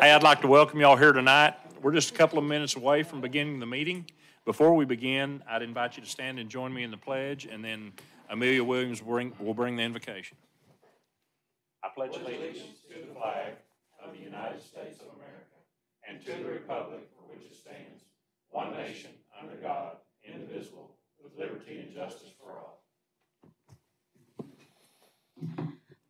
Hey, I'd like to welcome y'all here tonight. We're just a couple of minutes away from beginning the meeting. Before we begin, I'd invite you to stand and join me in the pledge, and then Amelia Williams will bring the invocation. I pledge allegiance to the flag of the United States of America and to the republic for which it stands, one nation, under God, indivisible, with liberty and justice for all.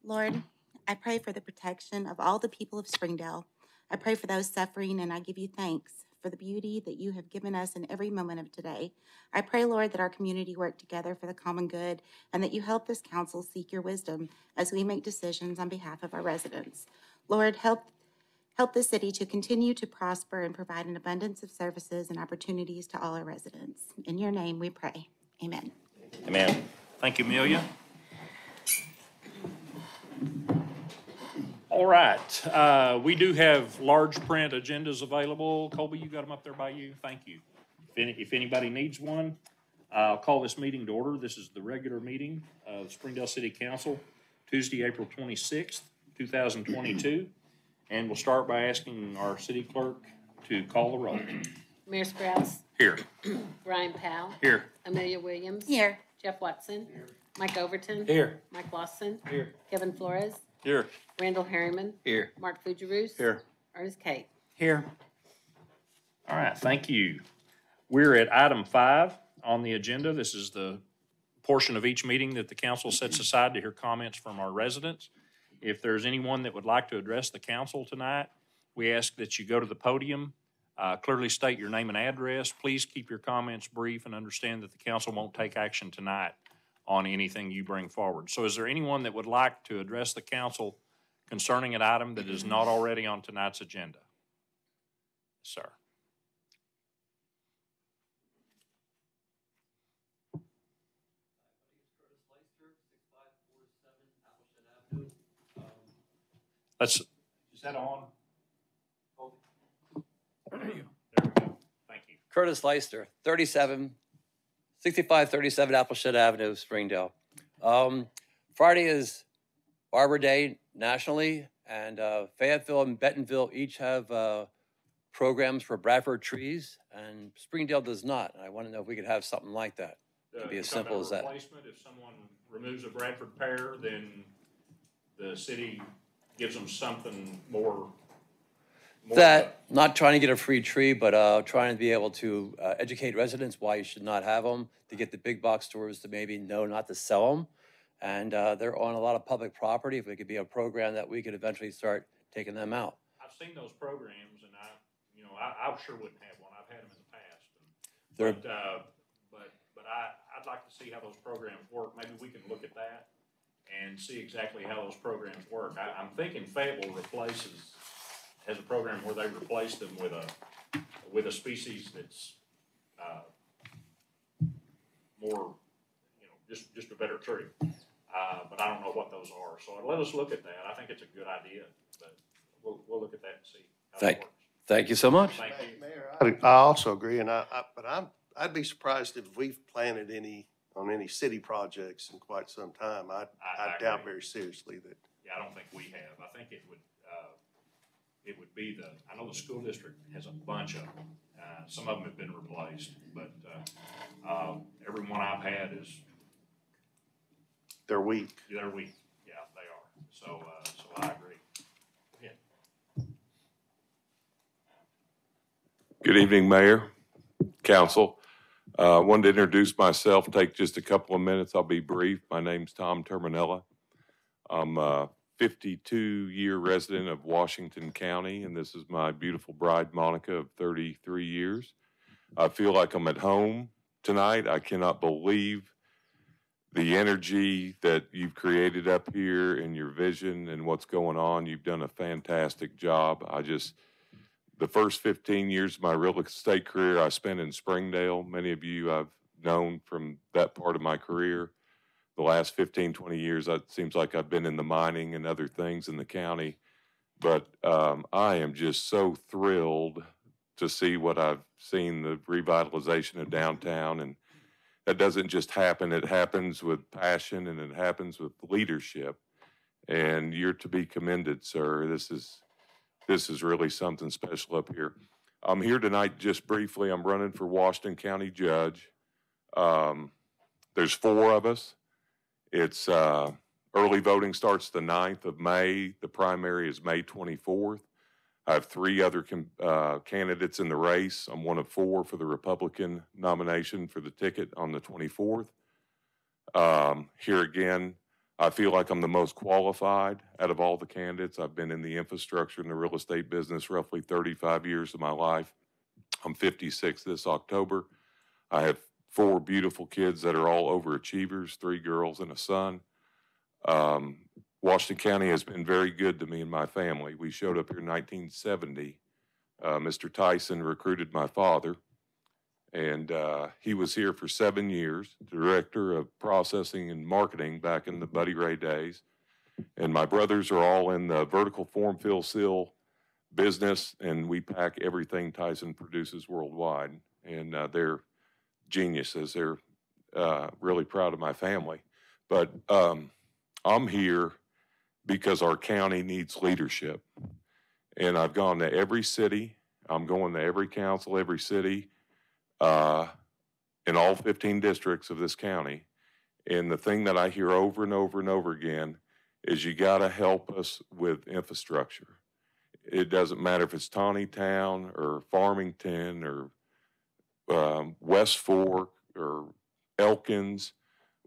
Lord, I pray for the protection of all the people of Springdale. I pray for those suffering, and I give you thanks for the beauty that you have given us in every moment of today. I pray, Lord, that our community work together for the common good and that you help this council seek your wisdom as we make decisions on behalf of our residents. Lord, help the city to continue to prosper and provide an abundance of services and opportunities to all our residents. In your name we pray. Amen. Amen. Thank you, Amelia. All right, we do have large print agendas available. Colby, you got them up there by you? Thank you. If anybody needs one, I'll call this meeting to order. This is the regular meeting of the Springdale City Council, Tuesday, April 26th, 2022. And we'll start by asking our city clerk to call the roll. Mayor Sprouse. Here. Brian Powell. Here. Amelia Williams. Here. Jeff Watson. Here. Mike Overton. Here. Mike Lawson. Here. Kevin Flores. Here. Randall Harriman. Here. Mark Fujaroos. Here. Ernest Kate. Here. All right, thank you. We're at item 5 on the agenda. This is the portion of each meeting that the council sets aside to hear comments from our residents. If there's anyone that would like to address the council tonight, we ask that you go to the podium, clearly state your name and address. Please keep your comments brief and understand that the council won't take action tonight on anything you bring forward. So is there anyone that would like to address the council concerning an item that is not already on tonight's agenda? Sir. Is that on? There you go. There we go. Thank you. Curtis Leister, 6537 Appleton Avenue, Springdale. Friday is Arbor Day nationally, and Fayetteville and Bentonville each have programs for Bradford trees, and Springdale does not. And I want to know if we could have something like that. It could be as simple as that. Replacement, if someone removes a Bradford pear, then the city gives them something more not trying to get a free tree, but trying to be able to educate residents why you should not have them, to get the big box stores to maybe know not to sell them. And they're on a lot of public property. If it could be a program that we could eventually start taking them out. I've seen those programs, and I sure wouldn't have one. I've had them in the past. But I'd like to see how those programs work. Maybe we can look at that and see exactly how those programs work. I'm thinking Fayetteville has a program where they replace them with a species that's more, just a better tree. But I don't know what those are. So let us look at that. I think it's a good idea, but we'll look at that and see how it works. Thank you so much. Thank you. Mayor, I also agree, and I'd be surprised if we've planted on any city projects in quite some time. I doubt very seriously that. Yeah, I don't think we have. I think it would be I know the school district has a bunch of them. Some of them have been replaced, but every one I've had is. They're weak. They're weak. Yeah, they are. So I agree. Yeah. Good evening, Mayor, Council. Wanted to introduce myself, take just a couple of minutes. I'll be brief. My name's Tom Terminella. I'm a 52-year resident of Washington County, and this is my beautiful bride, Monica, of 33 years. I feel like I'm at home tonight. I cannot believe the energy that you've created up here and your vision and what's going on. You've done a fantastic job. The first 15 years of my real estate career I spent in Springdale. Many of you I've known from that part of my career. The last 15, 20 years, it seems like I've been in the mining and other things in the county. But I am just so thrilled to see what I've seen, the revitalization of downtown. And that doesn't just happen. It happens with passion, and it happens with leadership. And you're to be commended, sir. This this is really something special up here. I'm here tonight just briefly. I'm running for Washington County Judge. There's 4 of us. It's early voting starts the 9th of May. The primary is May 24th. I have 3 other candidates in the race. I'm one of 4 for the Republican nomination for the ticket on the 24th. Here again, I feel like I'm the most qualified out of all the candidates. I've been in the infrastructure and the real estate business roughly 35 years of my life. I'm 56 this October. I have 4 beautiful kids that are all overachievers, 3 girls and a son. Washington County has been very good to me and my family. We showed up here in 1970. Mr. Tyson recruited my father, and he was here for 7 years, director of processing and marketing back in the Buddy Ray days. And my brothers are all in the vertical form, fill, seal business, and we pack everything Tyson produces worldwide. And they're geniuses. They're really proud of my family. But I'm here because our county needs leadership. And I've gone to every city. I'm going to every council, every city, in all 15 districts of this county. And the thing that I hear over and over and over again is you got to help us with infrastructure. It doesn't matter if it's Town or Farmington or West Fork or Elkins.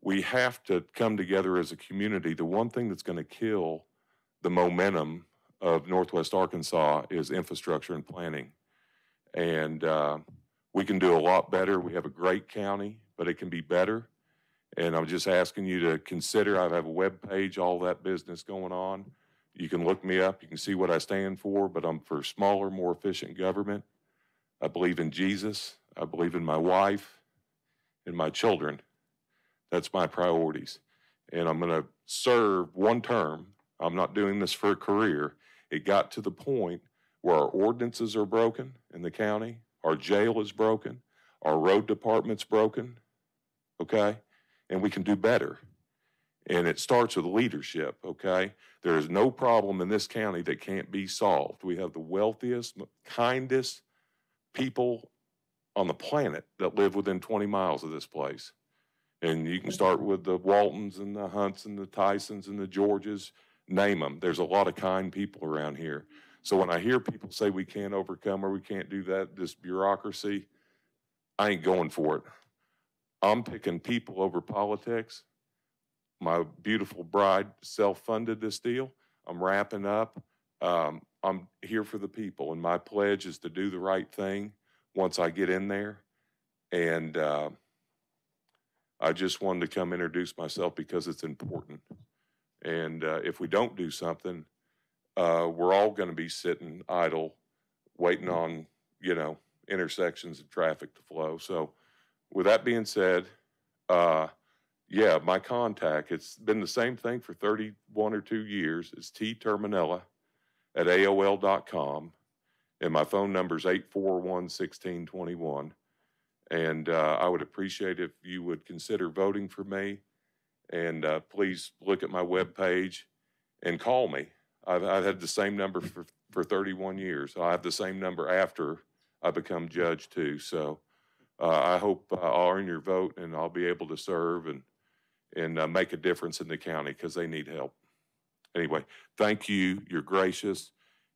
We have to come together as a community. The one thing that's going to kill the momentum of Northwest Arkansas is infrastructure and planning. And we can do a lot better. We have a great county, but it can be better. And I'm just asking you to consider, I have a web page, all that business going on. You can look me up. You can see what I stand for, but I'm for smaller, more efficient government. I believe in Jesus. I believe in my wife and my children. That's my priorities. And I'm going to serve 1 term. I'm not doing this for a career. It got to the point where our ordinances are broken in the county. Our jail is broken. Our road department's broken. Okay? And we can do better. And it starts with leadership. Okay? There is no problem in this county that can't be solved. We have the wealthiest, kindest people on the planet that live within 20 miles of this place. And you can start with the Waltons and the Hunts and the Tysons and the Georges, name them. There's a lot of kind people around here. So when I hear people say we can't overcome or we can't do that, this bureaucracy, I ain't going for it. I'm picking people over politics. My beautiful bride self-funded this deal. I'm wrapping up. I'm here for the people, and my pledge is to do the right thing once I get in there. And I just wanted to come introduce myself because it's important. And if we don't do something, we're all going to be sitting idle, waiting on, intersections of traffic to flow. So with that being said, yeah, my contact, it's been the same thing for 31 or 2 years. It's tterminella@aol.com. And my phone number is 841-1621. And I would appreciate if you would consider voting for me. And please look at my webpage and call me. I've had the same number for 31 years. I have the same number after I become judge too. So I hope I'll earn your vote and I'll be able to serve and make a difference in the county because they need help. Anyway, thank you. You're gracious.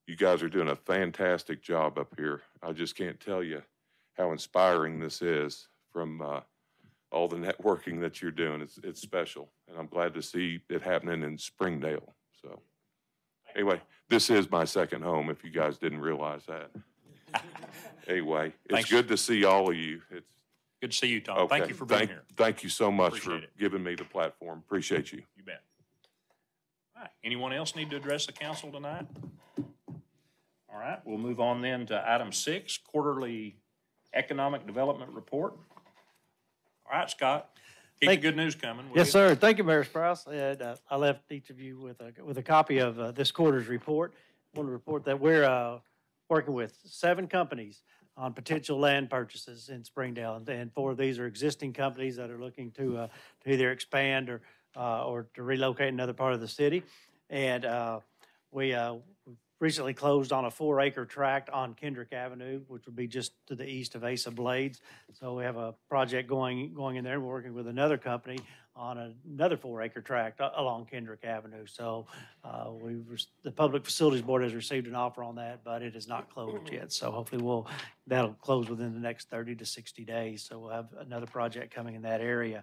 You guys are doing a fantastic job up here. I just can't tell you how inspiring this is from all the networking that you're doing. It's special, and I'm glad to see it happening in Springdale. So anyway, this is my second home, if you guys didn't realize that. Anyway, it's Thanks. Good to see all of you. It's Good to see you, Tom. okay. Thank you for being here. Thank you so much Appreciate for it. giving me the platform. Appreciate you. You bet. All right. Anyone else need to address the council tonight? All right. We'll move on then to item 6, quarterly economic development report. All right, Scott. Keep the good news coming. will Yes, you? sir. Thank you, Mayor Sprouse. And, I left each of you with a copy of this quarter's report. I want to report that we're working with 7 companies on potential land purchases in Springdale. And 4 of these are existing companies that are looking to either expand or to relocate another part of the city. And we recently closed on a 4-acre tract on Kendrick Avenue, which would be just to the east of Asa Blades. So we have a project going in there. We're working with another company on another 4-acre tract along Kendrick Avenue. So the Public Facilities Board has received an offer on that, but it is not closed yet. So hopefully that'll close within the next 30 to 60 days. So we'll have another project coming in that area.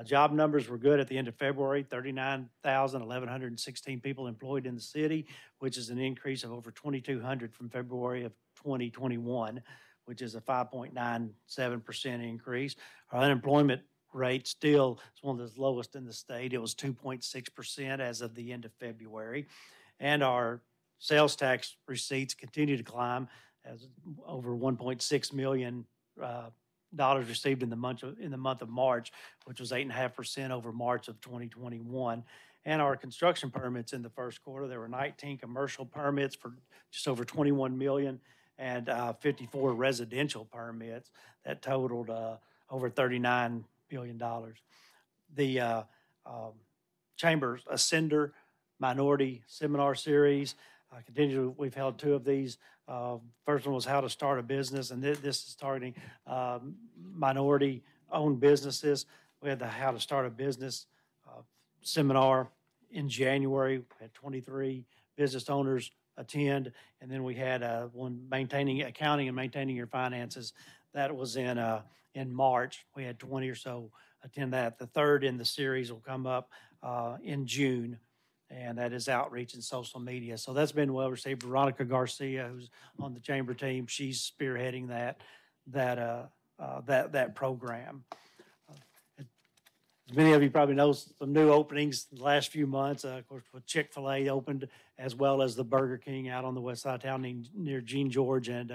Job numbers were good at the end of February, 39,116 people employed in the city, which is an increase of over 2,200 from February of 2021, which is a 5.97% increase. Our unemployment rate still is one of the lowest in the state. It was 2.6% as of the end of February. And our sales tax receipts continue to climb as over 1.6 million dollars received in the month of March, which was 8.5% over March of 2021. And our construction permits in the first quarter, there were 19 commercial permits for just over 21 million and 54 residential permits that totaled over $39 billion. The Chamber's Ascender Minority Seminar Series we've held 2 of these. First one was how to start a business, and this is targeting minority-owned businesses. We had the how to start a business seminar in January. We had 23 business owners attend, and then we had one accounting and maintaining your finances. That was in March. We had 20 or so attend that. The third in the series will come up in June, and that is outreach and social media. So that's been well received. Veronica Garcia, who's on the chamber team, she's spearheading that program. As many of you probably know, some new openings in the last few months. Of course, with Chick-fil-A opened, as well as the Burger King out on the west side of town near Gene George and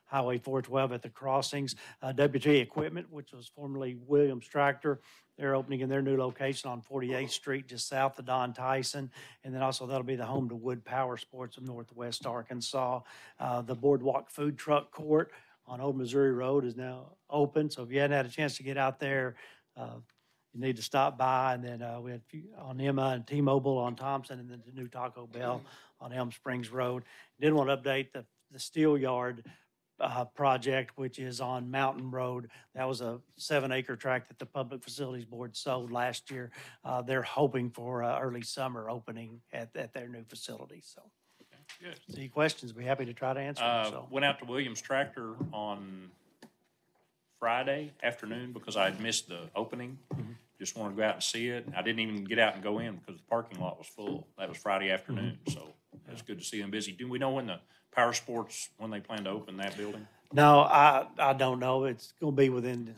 Highway 412 at the crossings. WT Equipment, which was formerly Williams Tractor, they're opening in their new location on 48th Street, just south of Don Tyson. And then also that'll be the home to Wood Power Sports of Northwest Arkansas. The Boardwalk Food Truck Court on Old Missouri Road is now open. So if you hadn't had a chance to get out there, you need to stop by. And then we had a few on Emma and T-Mobile on Thompson, and then the new Taco Bell on Elm Springs Road. Did want to update the Steel Yard project, which is on Mountain Road. That was a 7-acre tract that the Public Facilities Board sold last year. They're hoping for early summer opening at their new facility. So, good. Any questions? Be happy to try to answer them. So. Went out to Williams Tractor on Friday afternoon because I had missed the opening. Mm-hmm. Just wanted to go out and see it. I didn't even get out and go in because the parking lot was full. That was Friday afternoon, so it was good to see them busy. Do we know when the Power Sports, when they plan to open that building? No, I don't know. It's going to be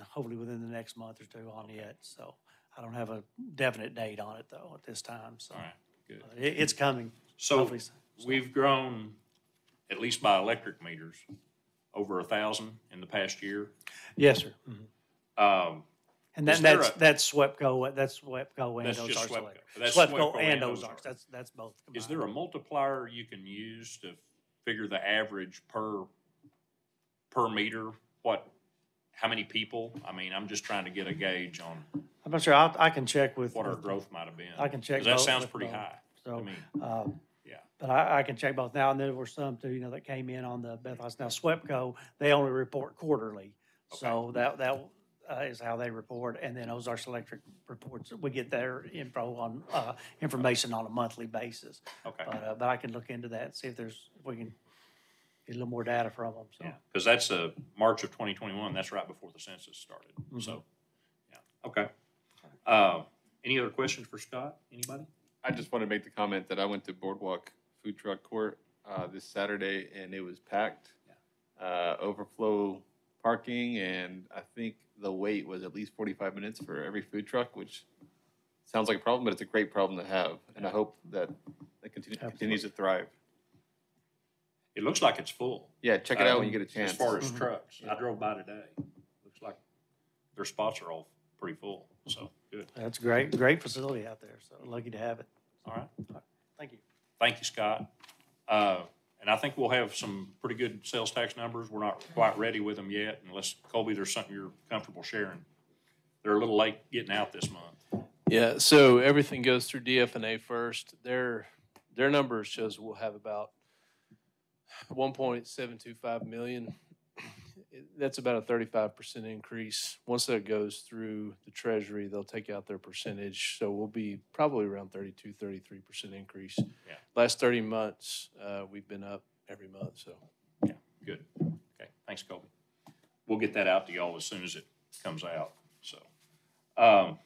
hopefully within the next month or 2 on it. So I don't have a definite date on it though at this time. So all right, good. It's coming. So we've grown, at least by electric meters, over 1,000 in the past year. Yes, sir. Mm-hmm. And that's SWEPCO. That's SWEPCO and Ozarks Electric. SWEPCO and Ozarks. That's both combined. Is there a multiplier you can use to figure the average per meter? How many people? I mean, I'm just trying to get a gauge on. I'm not sure. I can check with what our growth might have been. I can check. That sounds pretty high. So, I mean, yeah. But I can check both now, and there were some too, that came in on the Beth House. Now SWEPCO, they only report quarterly, okay. So that is how they report, and then Ozarks Electric reports. We get their information on a monthly basis. Okay. But I can look into that and see if we can get a little more data from them. So. Yeah, because that's March of 2021. That's right before the census started. Mm-hmm. So, yeah. Okay. Any other questions for Scott? Anybody? I just want to make the comment that I went to Boardwalk Food Truck Court this Saturday, and it was packed, overflow parking, and I think the wait was at least 45 minutes for every food truck, which sounds like a problem, but it's a great problem to have, and I hope that it continues to thrive. It looks like it's full. Yeah, check it out when you get a chance. As far as trucks, I drove by today. Looks like their spots are all pretty full, so good. That's great facility out there, so lucky to have it. All right. Thank you. Thank you, Scott. And I think we'll have some pretty good sales tax numbers. We're not quite ready with them yet, unless, Colby, there's something you're comfortable sharing. They're a little late getting out this month. Yeah, so everything goes through DF&A first. Their numbers shows we'll have about 1.725 million. That's about a 35% increase. Once that goes through the Treasury, they'll take out their percentage. So we'll be probably around 33% increase. Yeah. Last 30 months, we've been up every month, so. Yeah, good. Okay, thanks, Colby. We'll get that out to y'all as soon as it comes out, so. All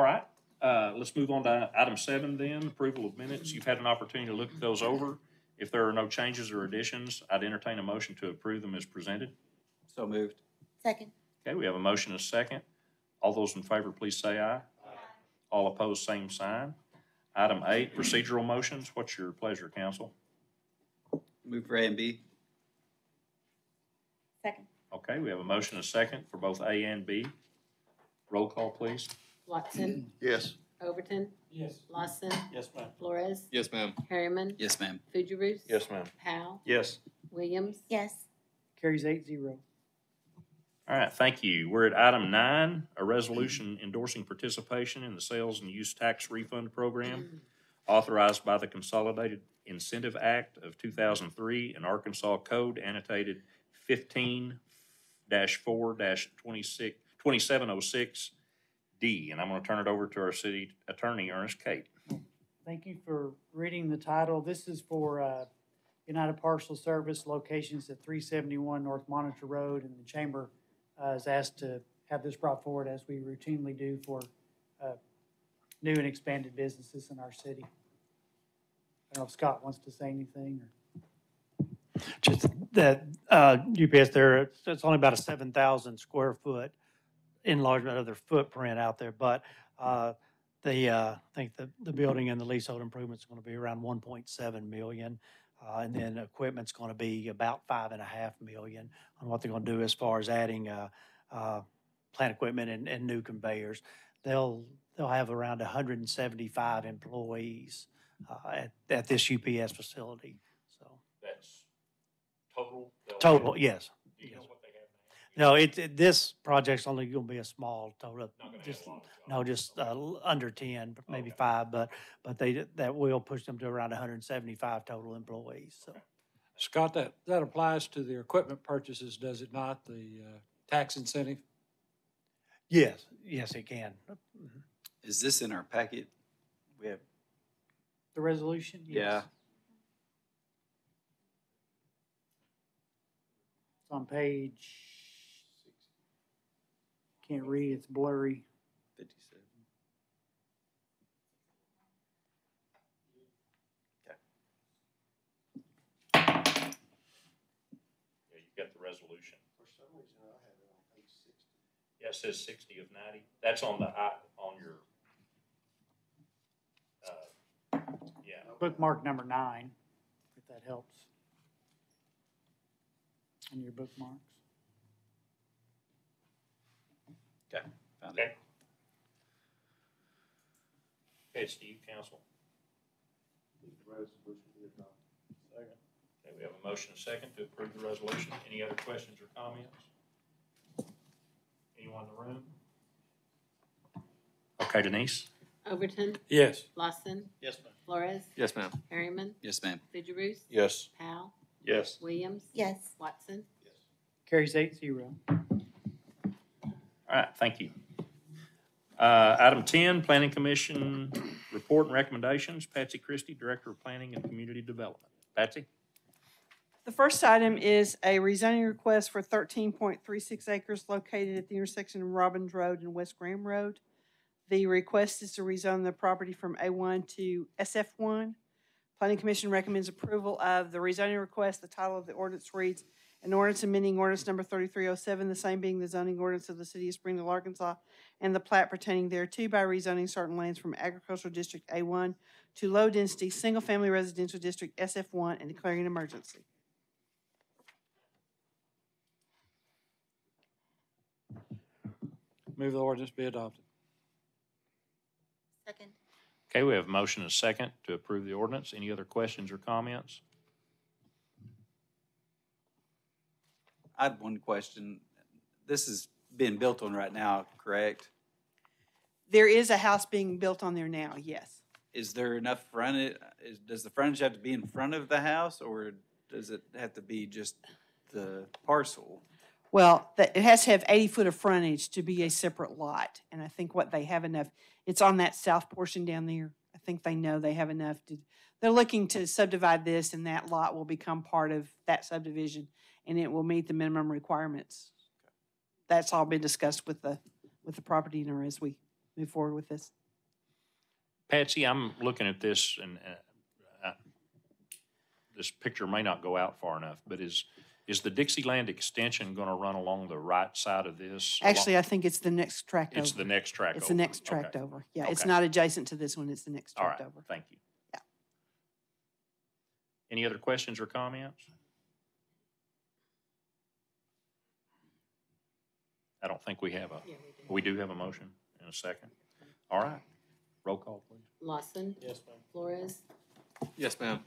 right, let's move on to item 7 then, approval of minutes. You've had an opportunity to look at those over. If there are no changes or additions, I'd entertain a motion to approve them as presented. So moved. Second. Okay, we have a motion and a second. All those in favor, please say aye. Aye. All opposed, same sign. Item 8, procedural motions. What's your pleasure, council? Move for A and B. Second. Okay, we have a motion and a second for both A and B. Roll call, please. Watson, Yes. Overton, Yes. Lawson, Yes, ma'am. Flores, Yes, ma'am. Harriman, Yes, ma'am. Fugierus. Yes, ma'am. Powell, Yes. Williams. Yes. Carries 8-0. All right, thank you. We're at item 9, a resolution endorsing participation in the sales and use tax refund program authorized by the Consolidated Incentive Act of 2003 and Arkansas Code annotated 15-4-2706D. And I'm going to turn it over to our city attorney, Ernest Cate. Thank you for reading the title. This is for United Parcel Service locations at 371 North Monitor Road, and the Chamber is asked to have this brought forward as we routinely do for new and expanded businesses in our city. I don't know if Scott wants to say anything or. Just that UPS there, it's only about a 7,000 square foot enlargement of their footprint out there, but I think the building and the leasehold improvements are going to be around 1.7 million. And then equipment's going to be about 5.5 million on what they're going to do as far as adding plant equipment and new conveyors. They'll have around 175 employees at this UPS facility. So That's total? total, yes. Do you know what they have now? No, this project's only going to be a small total, Not gonna just have a lot of jobs. under 10, maybe Okay. 5, but that will push them to around 175 total employees. So. Scott, that applies to the equipment purchases, does it not, the tax incentive? Yes, it can. Is this in our packet? We have, The resolution? Yes. yeah. It's on page, can't read, it's blurry. 57. Yeah, you've got the resolution. For some reason, I have it on page 60. Yeah, it says 60 of 90. That's on on your, yeah. Bookmark number 9, if that helps. In your bookmarks. Okay, found Okay. it. Okay, it's to you, council. Resolution be adopted. Second. Okay, we have a motion and a second to approve the resolution. Any other questions or comments? Anyone in the room? Okay, Denise? Overton, Yes. Lawson, Yes, ma'am. Flores, Yes, ma'am. Harriman, Yes, ma'am. Fugierus. Yes. Powell, Yes. Williams. Yes. Watson. Carries 8-0. All right, thank you. Item 10, Planning Commission report and recommendations. Patsy Christie, Director of Planning and Community Development. Patsy? The first item is a rezoning request for 13.36 acres located at the intersection of Robbins Road and West Graham Road. The request is to rezone the property from A1 to SF1. Planning Commission recommends approval of the rezoning request. The title of the ordinance reads, an ordinance amending ordinance number 3307, the same being the zoning ordinance of the city of Springdale, Arkansas, and the plat pertaining thereto by rezoning certain lands from Agricultural District A1 to low-density, single-family residential district SF1 and declaring an emergency. Move the ordinance be adopted. Second. Okay, we have a motion and a second to approve the ordinance. Any other questions or comments? I had one question. This is being built on right now, correct? There is a house being built on there now, yes. is there enough frontage, does the frontage have to be in front of the house, or does it have to be just the parcel? Well, it has to have 80 foot of frontage to be a separate lot. And I think what they have enough, it's on that south portion down there. I think they know they have enough to, they're looking to subdivide this, and that lot will become part of that subdivision, and it will meet the minimum requirements. That's all been discussed with the property owner as we move forward with this. Patsy, I'm looking at this, and this picture may not go out far enough, but is the Dixieland extension going to run along the right side of this? Actually, I think it's the next tract over. It's the next track over. It's the next tract Okay. over. Yeah, it's Okay. not adjacent to this one. It's the next All tract right, over. thank you. Yeah. Any other questions or comments? I don't think we have a, we do have a motion in a second. All right, roll call, please. Lawson. Yes, ma'am. Flores. Yes, ma'am.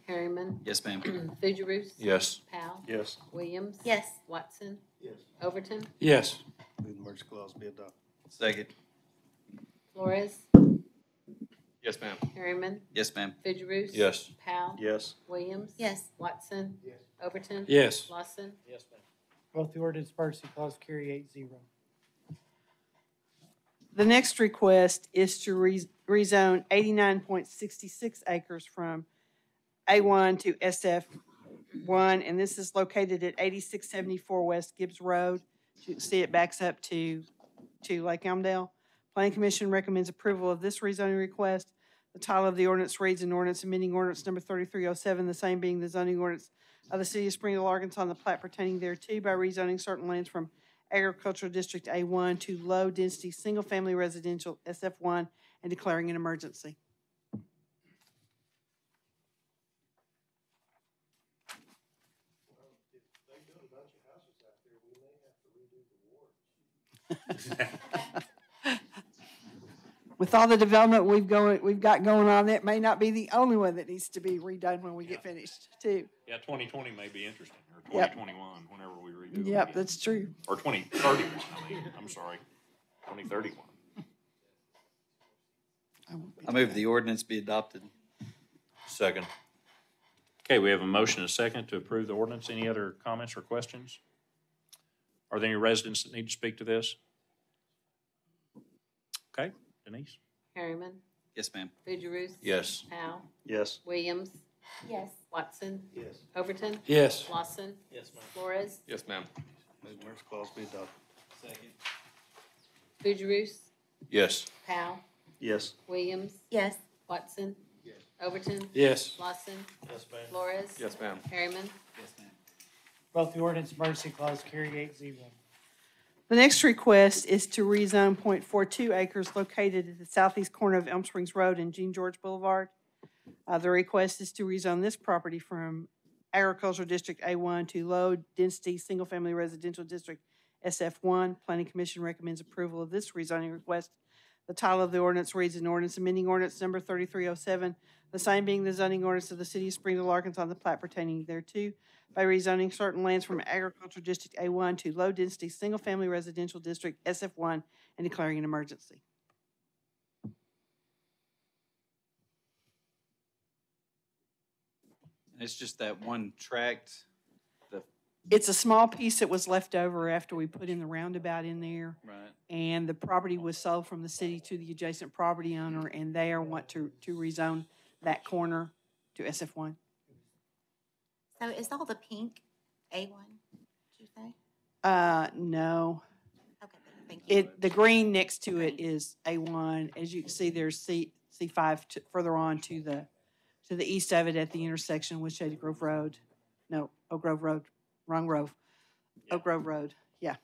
Yes, ma'am. Fugierus. Yes. Powell. Yes. Williams. Yes. Watson. Yes. Overton. Yes. Move the merge clause be adopted. Second. Flores. Yes, ma'am. Harriman. Yes, ma'am. Fugierus. Yes. Powell. Yes. Williams. Yes. Watson. Overton. Yes. Lawson. Yes, ma'am. Both the ordinance mercy clause carry 8-0. The next request is to rezone 89.66 acres from A1 to SF1, and this is located at 8674 West Gibbs Road. As you can see, it backs up to Lake Elmdale. Planning Commission recommends approval of this rezoning request. The title of the ordinance reads, an ordinance amending ordinance number 3307, the same being the zoning ordinance of the city of Springdale, Arkansas, and the plat pertaining thereto by rezoning certain lands from Agricultural District A1 to low-density, single-family residential SF1 and declaring an emergency. With all the development we've got going on, that may not be the only one that needs to be redone when we get finished, too. Yeah, 2020 may be interesting, or Yep. 2021, whenever we redo it. Yep, again. that's true. Or 2031, I'm sorry, 2031. I move the ordinance be adopted. Second. Okay, we have a motion and a second to approve the ordinance. Any other comments or questions? Are there any residents that need to speak to this? Okay, Denise? Harriman. Yes, ma'am. Fugierus. Yes. Powell. Yes. Williams. Yes. Watson. Yes. Overton. Yes. Lawson. Yes, ma'am. Flores. Yes, ma'am. Move the merge clause be adopted. Second. Fugierus. Yes. Powell. Yes. Williams. Yes. Watson. Overton. Yes. Lawson. Yes, ma'am. Flores. Yes, ma'am. Harriman. Yes, ma'am. Both the ordinance mercy clause carry 8-0. The next request is to rezone .42 acres located at the southeast corner of Elm Springs Road and Jean George Boulevard. The request is to rezone this property from Agricultural District A1 to low-density, single-family residential district SF1. Planning Commission recommends approval of this rezoning request. The title of the ordinance reads, an ordinance amending ordinance number 3307, the same being the zoning ordinance of the city of Springdale, Arkansas, and the plat pertaining thereto, by rezoning certain lands from Agricultural District A1 to low-density, single-family residential district SF1 and declaring an emergency. And it's just that one tract, It's a small piece that was left over after we put in the roundabout in there. right? And the property was sold from the city to the adjacent property owner, and they want to rezone that corner to SF1. So is all the pink A1, did you say? No. Okay, thank you. The green next to it is A1. As you can see, there's C5 further on to the east of it at the intersection with Shady Grove Road. No, Oak Grove Road, wrong Grove. Oak Grove Road, yeah.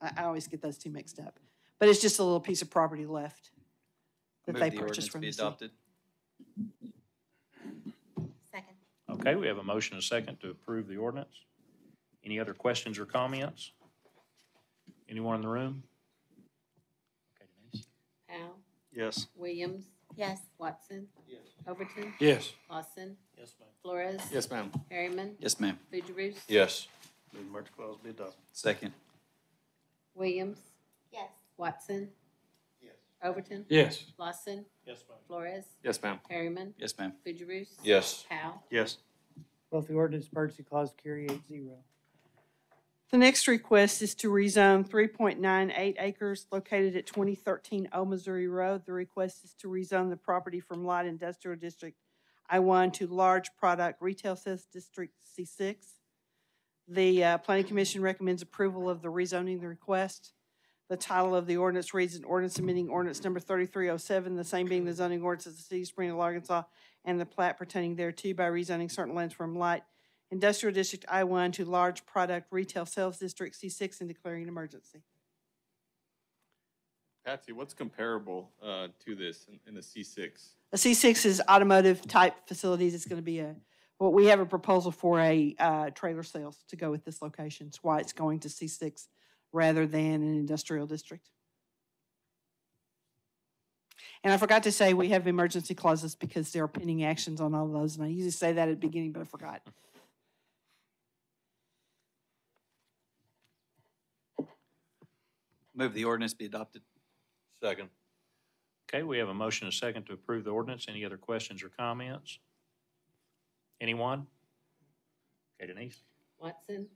I always get those two mixed up. But it's just a little piece of property left that Move they the purchased ordinance from be the city. adopted. Second. Okay, we have a motion and a second to approve the ordinance. Any other questions or comments? Anyone in the room? Okay, Denise? Powell. Yes. Williams. Yes. Watson. Yes. Overton. Yes. Lawson. Yes, ma'am. Flores. Yes, ma'am. Harriman. Yes, ma'am. Fugierus. Yes. Move the merge clause be adopted. Second. Williams. Yes. Watson. Yes. Overton. Yes. Lawson. Yes, ma'am. Flores. Yes, ma'am. Harriman. Yes, ma'am. Fugierus. Yes. Powell. Yes. Both the ordinance and emergency clause carry 8-0. The next request is to rezone 3.98 acres located at 2013 Old Missouri Road. The request is to rezone the property from light industrial district I-1 to large product retail sales district C6. The Planning Commission recommends approval of the rezoning the request. The title of the ordinance reads an ordinance amending ordinance number 3307, the same being the zoning ordinance of the city of Springdale, Arkansas, and the plat pertaining thereto by rezoning certain lands from light industrial district I-1 to large product retail sales district C6 and declaring an emergency. Patsy, what's comparable to this in the C6? A C6 is automotive type facilities. It's going to be well, we have a proposal for a trailer sales to go with this location. It's why it's going to C6 rather than an industrial district. And I forgot to say we have emergency clauses because there are pending actions on all of those. And I usually say that at the beginning, but I forgot. Move the ordinance be adopted. Second. Okay, we have a motion and a second to approve the ordinance. Any other questions or comments? Anyone? Okay, Denise? Watson.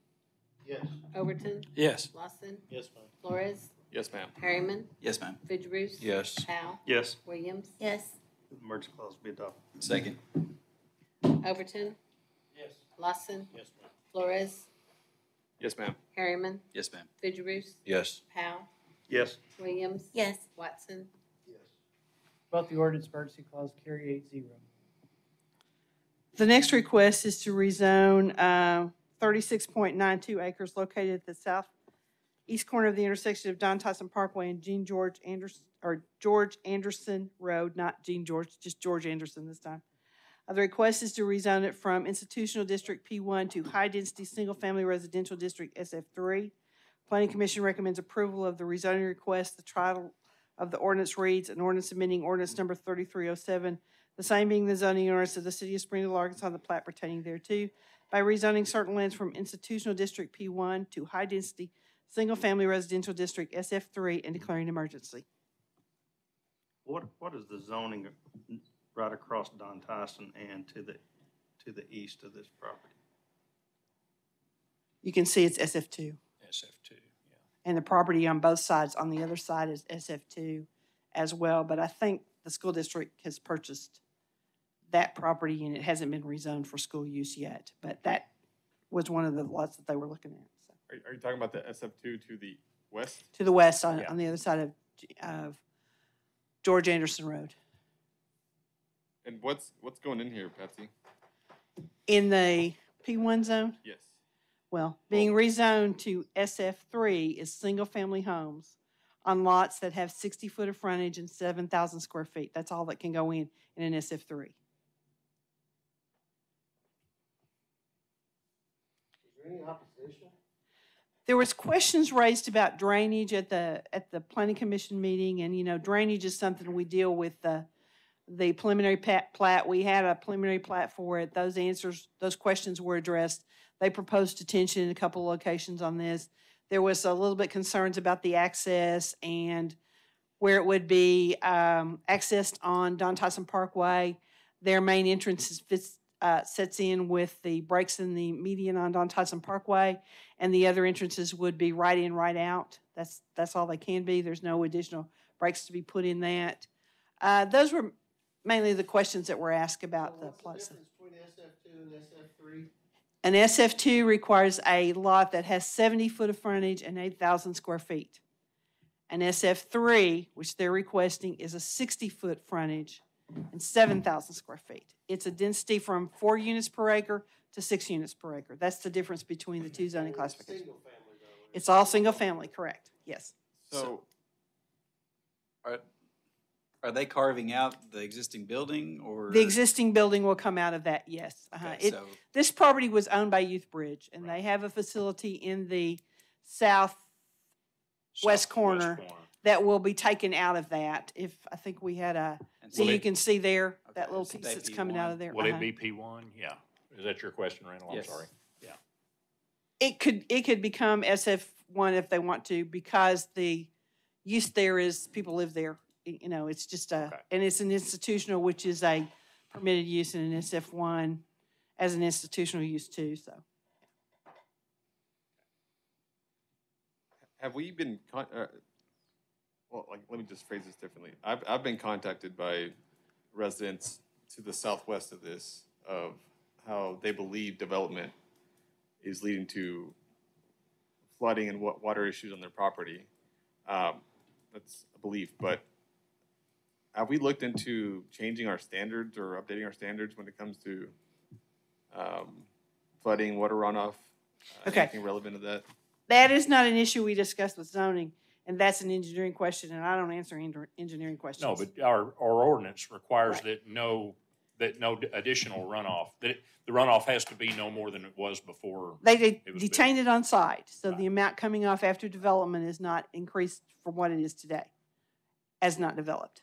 Yes. Overton. Yes. Lawson. Yes, ma'am. Flores. Yes, ma'am. Harriman. Yes, ma'am. Fugierus. Yes. Powell. Yes. Williams. Yes. Emergency clause be adopted. Second. Overton. Yes. Lawson. Yes, ma'am. Flores. Yes, ma'am. Harriman. Yes, ma'am. Fugierus. Yes. Powell. Yes. Williams. Yes. Watson. Yes. Both the ordinance and emergency clause carry 8-0. The next request is to rezone 36.92 acres located at the southeast corner of the intersection of Don Tyson Parkway and George Anderson Road, not Gene George, just George Anderson this time. The request is to rezone it from institutional district P1 to high-density single-family residential district SF3. Planning Commission recommends approval of the rezoning request. The title of the ordinance reads an ordinance amending ordinance number 3307, the same being the zoning ordinance of the city of Springdale, Arkansas, and the plat pertaining thereto, by rezoning certain lands from institutional district P1 to high-density single-family residential district SF3 and declaring an emergency. What is the zoning right across Don Tyson and to the east of this property? You can see it's SF2. SF2, yeah. And the property on both sides, on the other side is SF2 as well. But I think the school district has purchased that property and it hasn't been rezoned for school use yet. But that was one of the lots that they were looking at. So. Are you talking about the SF2 to the west? To the west on, Yeah. on the other side of George Anderson Road. And what's going in here, Patsy? In the P1 zone? Yes. Well, being rezoned to SF3 is single-family homes on lots that have 60 foot of frontage and 7,000 square feet. That's all that can go in an SF3. Is there any opposition? There was questions raised about drainage at the Planning Commission meeting, and you know, drainage is something we deal with the preliminary plat. We had a preliminary plat for it. Those questions were addressed. They proposed attention in a couple of locations on this. There was a little bit concerns about the access and where it would be accessed on Don Tyson Parkway. Their main entrance sets in with the breaks in the median on Don Tyson Parkway, and the other entrances would be right in, right out. That's all they can be. There's no additional breaks to be put in that. Those were mainly the questions that were asked about the plot. What's the difference between SF2 and SF3? An SF2 requires a lot that has 70 foot of frontage and 8,000 square feet. An SF3, which they're requesting, is a 60 foot frontage and 7,000 square feet. It's a density from 4 units per acre to 6 units per acre. That's the difference between the two zoning classifications. Single family though. It's all single family, correct? Yes. So Are they carving out the existing building or? The existing building will come out of that, yes. Okay, so This property was owned by Youth Bridge, and they have a facility in the southwest corner that will be taken out of that. I think we had And so so you it- can see there, that Okay, little so piece they that's coming out of there. Will it be P1? Yeah. Is that your question, Randall? I'm Yes. sorry. Yeah. It could become SF1 if they want to, because the use there is people live there you know, it's just a, Okay. and it's an institutional, which is a permitted use in an SF1 as an institutional use too, so. Have we been, well, like, let me just phrase this differently. I've been contacted by residents to the southwest of this, of how they believe development is leading to flooding and water issues on their property. That's a belief, but have we looked into changing our standards or updating our standards when it comes to flooding, water runoff? Okay. Anything relevant to that? That is not an issue we discussed with zoning, and that's an engineering question, and I don't answer engineering questions. No, but our ordinance requires Right. that no additional runoff, that the runoff has to be no more than it was before. They it was built. detained it on site, so Right. the amount coming off after development is not increased from what it is today, as not developed.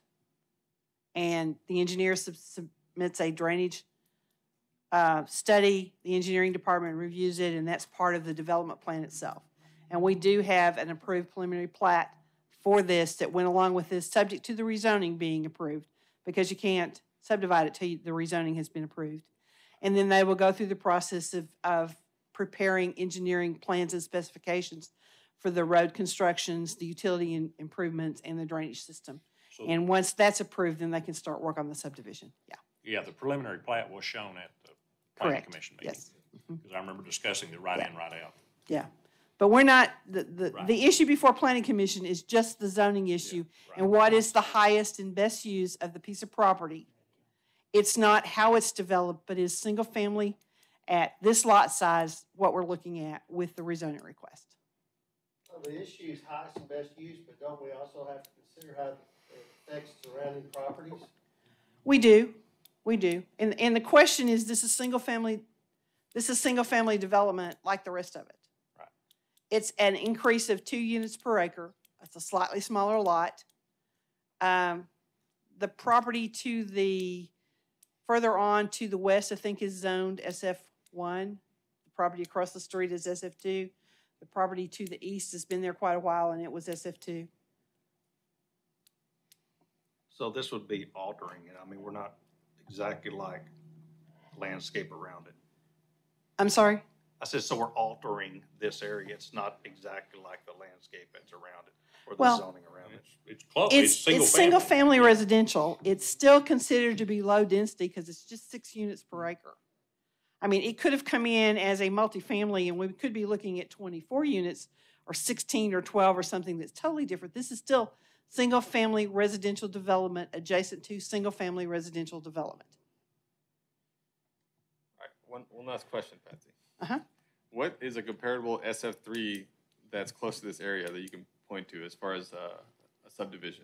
And the engineer submits a drainage study, the engineering department reviews it, and that's part of the development plan itself. And we do have an approved preliminary plat for this that went along with this, subject to the rezoning being approved, because you can't subdivide it till the rezoning has been approved. And then they will go through the process of preparing engineering plans and specifications for the road constructions, the utility improvements, and the drainage system. So, And once that's approved, then they can start work on the subdivision. Yeah, yeah, the preliminary plat was shown at the planning correct. commission meeting. Yes. Because I remember discussing the right in, right out. Yeah. But we're not, the Right. issue before planning commission is just the zoning issue right. and what is the highest and best use of the piece of property. It's not how it's developed, but is single family at this lot size what we're looking at with the rezoning request. Well, the issue is highest and best use, but don't we also have to consider how it affects surrounding properties? We do. And the question is, this is single family development like the rest of it. Right. It's an increase of 2 units per acre. It's a slightly smaller lot. The property to the, further on to the west, I think is zoned SF1. The property across the street is SF2. The property to the east has been there quite a while and it was SF2. So this would be altering it. I mean, we're not exactly like landscape around it. I'm sorry? I said, so we're altering this area. It's not exactly like the landscape that's around it or the Well, zoning around it. It's close. It's single family residential. It's still considered to be low density because it's just 6 units per acre. I mean, it could have come in as a multifamily and we could be looking at 24 units or 16 or 12 or something that's totally different. This is still single family residential development adjacent to single family residential development. All right, one last question, Patsy. Uh-huh. What is a comparable SF3 that's close to this area that you can point to as far as a subdivision?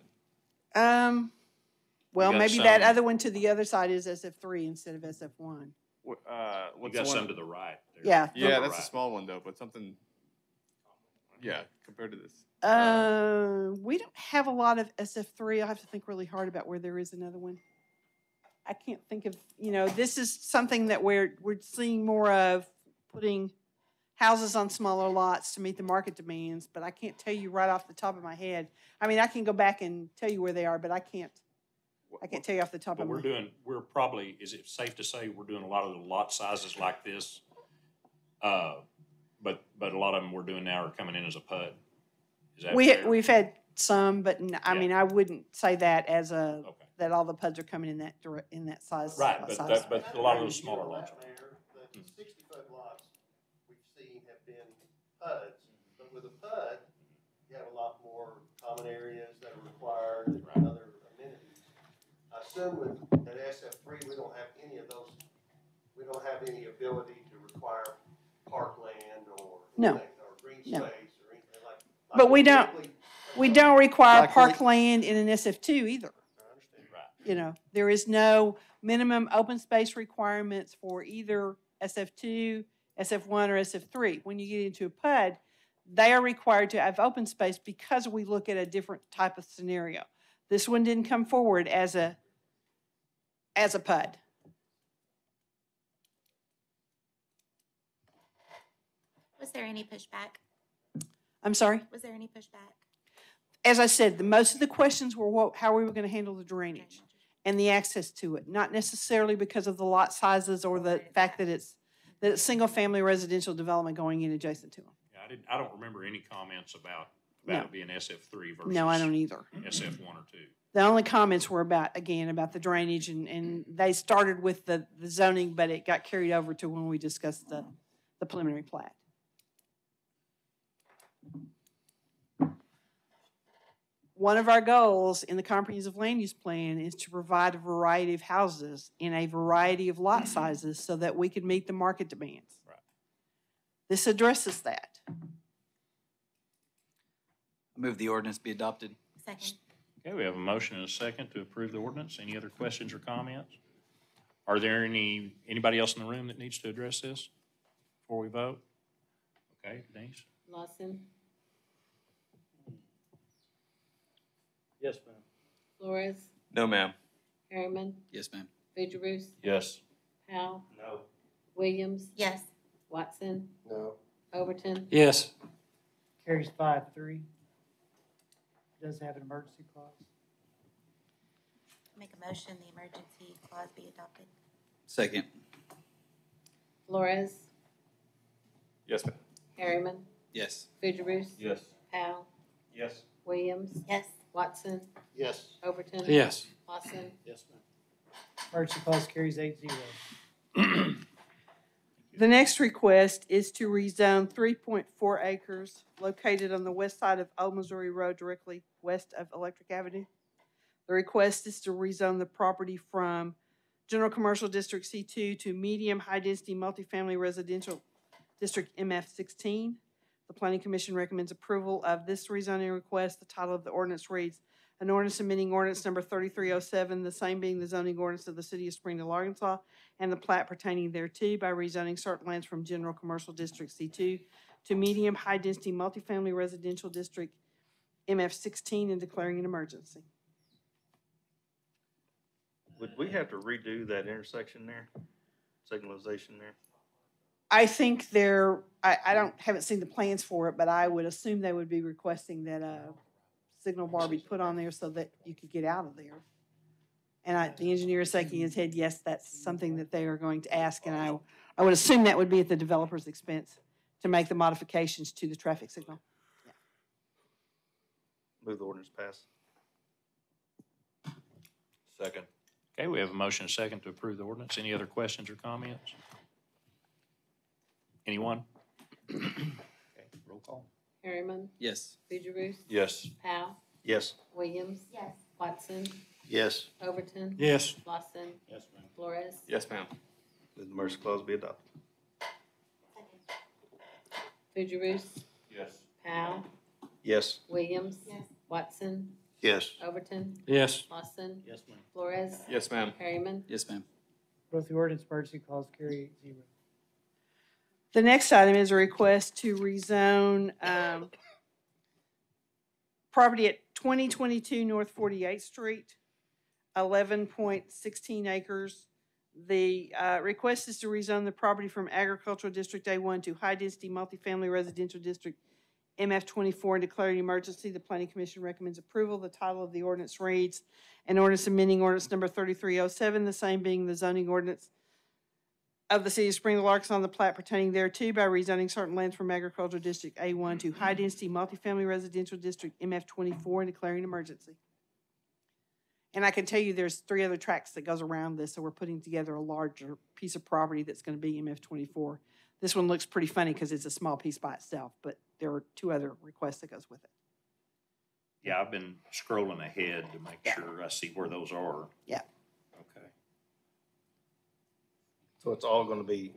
Well, got maybe that some- other one to the other side is SF3 instead of SF1. You What's got the one? some to the right. there. Yeah. Yeah, To the that's a right. small one though, but something, yeah, compared to this. We don't have a lot of SF3. I'll have to think really hard about where there is another one. I can't think of, this is something that we're seeing more of, putting houses on smaller lots to meet the market demands, but I can't tell you right off the top of my head. I mean, I can go back and tell you where they are, but I can't tell you off the top But of my head. we're probably, is it safe to say we're doing a lot of the lot sizes like this? But a lot of them we're doing now are coming in as a PUD. Is that fair? We've had some, but I Yeah. mean, I wouldn't say that as Okay. that all the PUDs are coming in that size. Right, size. but a lot of those smaller lots. The 60-foot lots we've seen have been PUDs, but with a PUD, you have a lot more common areas that are required and other amenities. I assume with at SF3, we don't have any of those, we don't have any ability to require parkland or No. anything, or green No. space or anything like. But we don't- typically- We don't require Like parkland in an SF2 either. I understand. There is no minimum open space requirements for either SF2, SF1, or SF3. When you get into a PUD, they are required to have open space because we look at a different type of scenario. This one didn't come forward as a PUD. Was there any pushback? I'm sorry? Was there any pushback? as I said, most of the questions were how we were going to handle the drainage and the access to it, not necessarily because of the lot sizes or the fact that it's single-family residential development going in adjacent to them. Yeah, I don't remember any comments about No. it being SF3 versus. No, I don't either. SF1 or 2. The only comments were about the drainage, and they started with the zoning, but it got carried over to when we discussed the preliminary plat. One of our goals in the comprehensive land use plan is to provide a variety of houses in a variety of lot sizes so that we can meet the market demands. Right. This addresses that. Move the ordinance be adopted. Second. Okay, we have a motion and a second to approve the ordinance. Any other questions or comments? Are there anybody else in the room that needs to address this before we vote? Okay, Denise? Lawson, Yes, ma'am. Flores, No, ma'am. Harriman, Yes, ma'am. Fugierus, Yes. Powell, No. Williams, Yes. Watson, No. Overton, Yes. Carries 5-3. Does have an emergency clause. Make a motion the emergency clause be adopted. Second. Flores, Yes, ma'am. Harriman, Yes. Fugierus, Yes. Powell, Yes. Williams, Yes. Watson, Yes. Overton. Yes. Lawson, Yes, ma'am. Emergency clause carries 8-0. The next request is to rezone 3.4 acres located on the west side of Old Missouri Road directly west of Electric Avenue. The request is to rezone the property from General Commercial District C2 to Medium High Density Multifamily Residential District MF16. The Planning Commission recommends approval of this rezoning request. The title of the ordinance reads, an ordinance amending ordinance number 3307, the same being the zoning ordinance of the city of Springdale, Arkansas, and the plat pertaining thereto by rezoning certain lands from General Commercial District C2 to Medium High Density Multifamily Residential District MF16 and declaring an emergency. Would we have to redo that intersection there, signalization there? I think haven't seen the plans for it, but I would assume they would be requesting that a signal bar be put on there so that you could get out of there. And the engineer is shaking his head, yes, that's something that they are going to ask, and I would assume that would be at the developer's expense to make the modifications to the traffic signal. Move the ordinance pass. Second. Okay, we have a motion and a second to approve the ordinance. Any other questions or comments? Anyone? Okay, roll call. Harriman, Yes. Fugierus, Yes. Powell, Yes. Williams, Yes. Watson, Yes. Overton. Yes. Lawson. Yes, ma'am. Flores. Yes, ma'am. Move the emergency clause be adopted. Fugierus, Yes. Powell, Yes. Williams. Yes. Watson, Yes. Overton, Yes. Lawson, Yes, ma'am. Flores. Yes, ma'am. Harriman, Yes, ma'am. Both the ordinance emergency clause carry 8-0. The next item is a request to rezone property at 2022 North 48th Street, 11.16 acres. The request is to rezone the property from Agricultural District A1 to High Density Multifamily Residential District MF24 and declaring an emergency. The Planning Commission recommends approval. The title of the ordinance reads, an ordinance amending ordinance number 3307, the same being the zoning ordinance of the city of Springdale, Arkansas, on the plat pertaining thereto by rezoning certain lands from Agricultural District A1 to High Density Multifamily Residential District MF24 and declaring an emergency. And I can tell you there's 3 other tracks that goes around this, so we're putting together a larger piece of property that's going to be MF24. This one looks pretty funny because it's a small piece by itself, but there are 2 other requests that goes with it. Yeah, I've been scrolling ahead to make sure I see where those are. Yeah. Okay. So it's all gonna be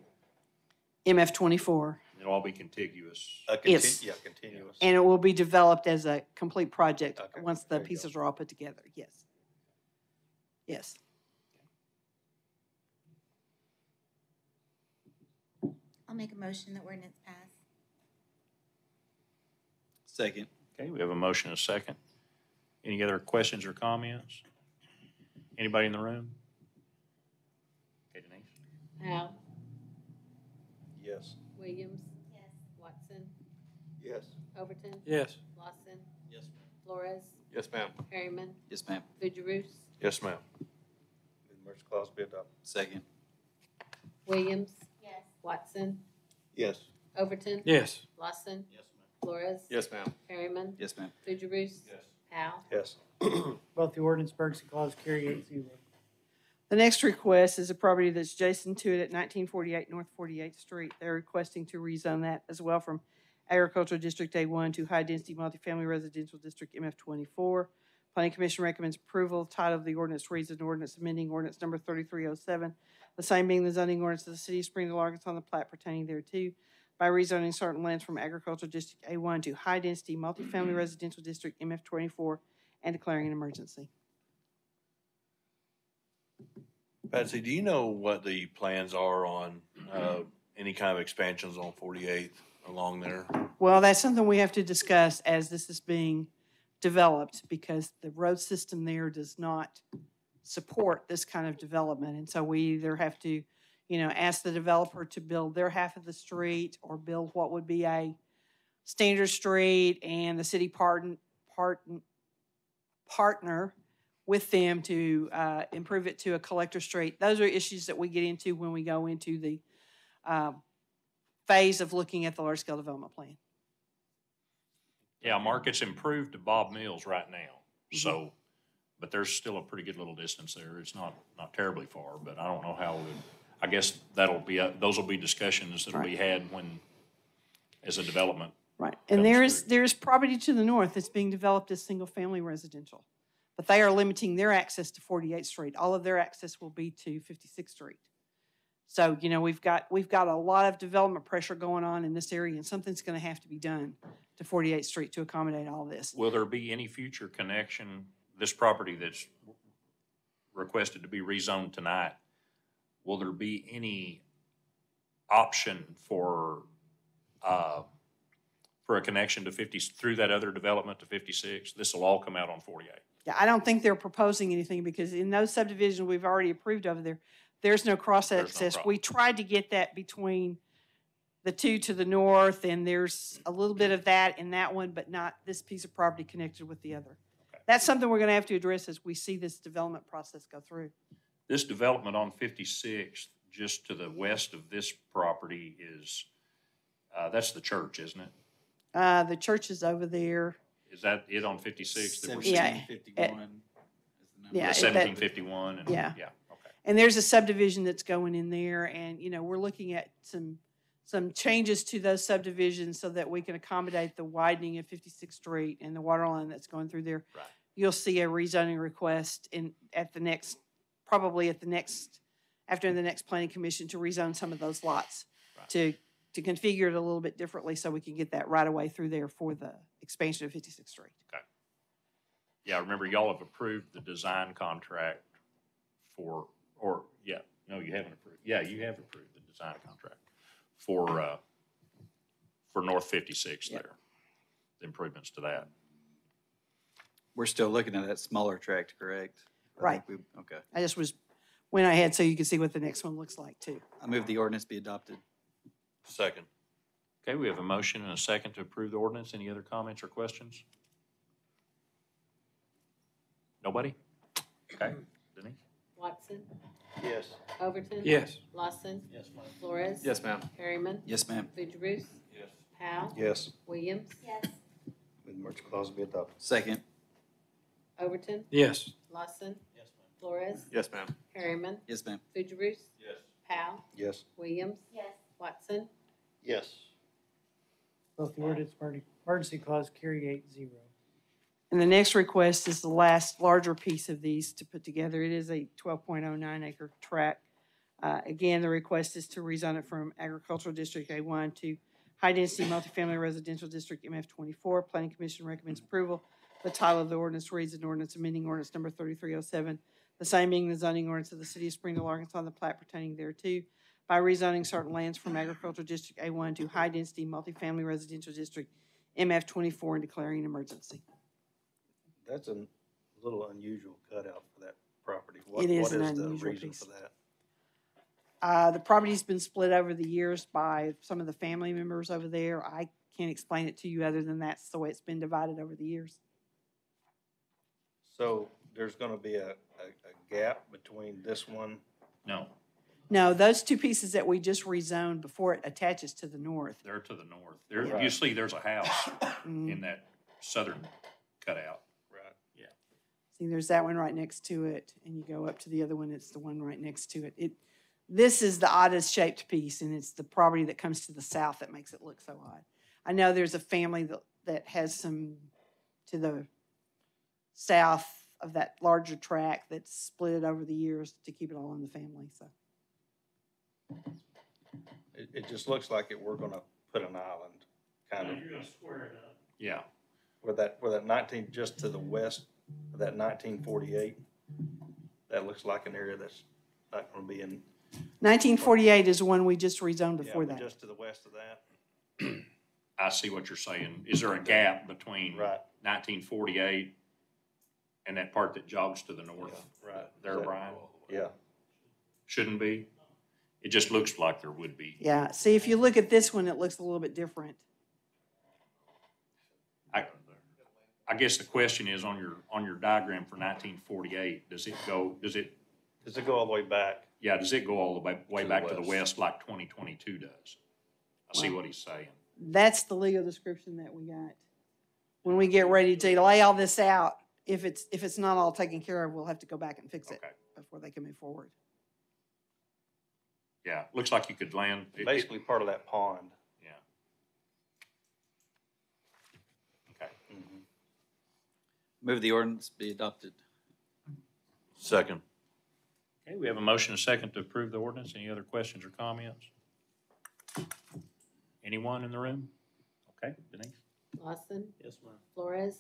MF24. It'll all be contiguous. Yes. Yeah, continuous. And it will be developed as a complete project Okay, once the there you go. pieces are all put together. Yes. Yes. I'll make a motion that ordinance pass. Second. Okay, we have a motion and a second. Any other questions or comments? Anybody in the room? Okay, Denise? Powell, Yes. Williams, Yes. Watson, Yes. Overton. Yes. Lawson, Yes. Flores, Yes, ma'am. Harriman, Yes, ma'am. Fugierus, Yes, ma'am. Move the merge clause be adopted. Second. Williams, Yes. Watson, Yes. Overton. Yes. Lawson, Yes, ma'am. Flores. Yes, ma'am. Harriman, Yes, ma'am. Fugierus. Yes. Powell. Yes. Both the ordinance emergency clause carry 8-0. The next request is a property that's adjacent to it at 1948 North 48th Street. They're requesting to rezone that as well from Agricultural District A1 to High Density Multifamily Residential District MF24. Planning Commission recommends approval. Title of the ordinance reads an ordinance amending ordinance number 3307, the same being the zoning ordinance of the City of Springdale, Arkansas, and the plat pertaining thereto, by rezoning certain lands from Agricultural District A1 to High Density Multifamily Residential District MF24 and declaring an emergency. Patsy, do you know what the plans are on any kind of expansions on 48th along there? Well, that's something we have to discuss as this is being developed, because the road system there does not support this kind of development. And so we either have to, ask the developer to build their half of the street or build what would be a standard street, and the city partner with them to improve it to a collector street. Those are issues that we get into when we go into the phase of looking at the large-scale development plan. Yeah, Mark, it's improved to Bob Mills right now. So, but there's still a pretty good little distance there. It's not terribly far, but I don't know how I guess those will be discussions that'll be had when, as a development. Right, and there's property to the north that's being developed as single-family residential, but they are limiting their access to 48th Street. All of their access will be to 56th Street. So, we've got a lot of development pressure going on in this area, and something's going to have to be done to 48th Street to accommodate all this. Will there be any future connection, this property that's requested to be rezoned tonight, will there be any option for a connection to 50, through that other development to 56? This will all come out on 48. Yeah, I don't think they're proposing anything, because in those subdivisions we've already approved over there, there's no cross access. We tried to get that between the two to the north, and there's a little bit of that in that one, but not this piece of property connected with the other. Okay. That's something we're going to have to address as we see this development process go through. This development on 56, just to the west of this property is, that's the church, isn't it? The church is over there. Is that it on 56? That we're 1751. Yeah, 1751. And, yeah. Yeah. Okay. And there's a subdivision that's going in there, and we're looking at some changes to those subdivisions so that we can accommodate the widening of 56th Street and the water line that's going through there. Right. You'll see a rezoning request after the next planning commission to rezone some of those lots, right, to configure it a little bit differently so we can get that right away through there for the expansion of 56th Street. Okay. Yeah, remember y'all have approved the design contract you haven't approved. Yeah, you have approved the design contract for North 56th there, the improvements to that. We're still looking at that smaller tract, correct? Right. Okay. I just went ahead so you can see what the next one looks like too. I move the ordinance be adopted. Second. Okay, we have a motion and a second to approve the ordinance. Any other comments or questions? Nobody? Okay, Denise? Watson, Yes. Overton. Yes. Lawson, Yes, ma'am. Flores. Yes, ma'am. Harriman, Yes, ma'am. Fugierus. Yes. Powell. Yes. Williams, Yes. Move the merge clause be adopted. Second. Overton. Yes. Lawson, Yes, ma'am. Flores. Yes, ma'am. Harriman, Yes, ma'am. Fugierus. Yes. Powell. Yes. Williams, Yes. Watson. Yes. Both the ordinance emergency clause carry 8-0. And the next request is the last larger piece of these to put together. It is a 12.09 acre tract. Again, the request is to rezone it from Agricultural District A1 to High Density Multifamily Residential District MF24. Planning Commission recommends approval. The title of the ordinance reads an ordinance amending ordinance number 3307, the same being the zoning ordinance of the City of Springdale, Arkansas, and the plat pertaining thereto, by rezoning certain lands from Agricultural District A1 to High Density Multifamily Residential District MF24 and declaring an emergency. That's a little unusual cutout for that property. It is What an is the unusual reason piece. for that? The property's been split over the years by some of the family members over there. I can't explain it to you other than that's the way it's been divided over the years. So there's gonna be a gap between this one. No, No, those two pieces that we just rezoned before it attaches to the north. they're to the north. There, you Right. see there's a house Mhm. in that southern cutout. Right. Yeah. See, there's that one right next to it, and you go up to the other one, it's the one right next to it. This is the oddest shaped piece, and it's the property that comes to the south that makes it look so odd. I know there's a family that has some to the south of that larger tract that's split over the years to keep it all in the family, so. It just looks like we're gonna put an island, kind of. You're gonna square it up. Yeah. Where that 19, just to the west of that 1948, that looks like an area that's not gonna be in. 1948 is the one we just rezoned before but that. just to the west of that. I see what you're saying. Is there a gap between Right. 1948 and that part that jogs to the north? Right. There, Brian? Yeah. Shouldn't be? It just looks like there would be. Yeah, see, if you look at this one, it looks a little bit different. I guess the question is on your diagram for 1948, does it go all the way back? Yeah, does it go all the way the back to the west. west like 2022 does? I see Wow. what he's saying. That's the legal description that we got. When we get ready to lay all this out, if it's not all taken care of, we'll have to go back and fix it Okay. before they can move forward. Yeah, looks like you could land. Basically part of that pond. Yeah. Okay. Move the ordinance be adopted. Second. Okay, we have a motion and a second to approve the ordinance. Any other questions or comments? Anyone in the room? Okay, Denise? Lawson, Yes, ma'am. Flores,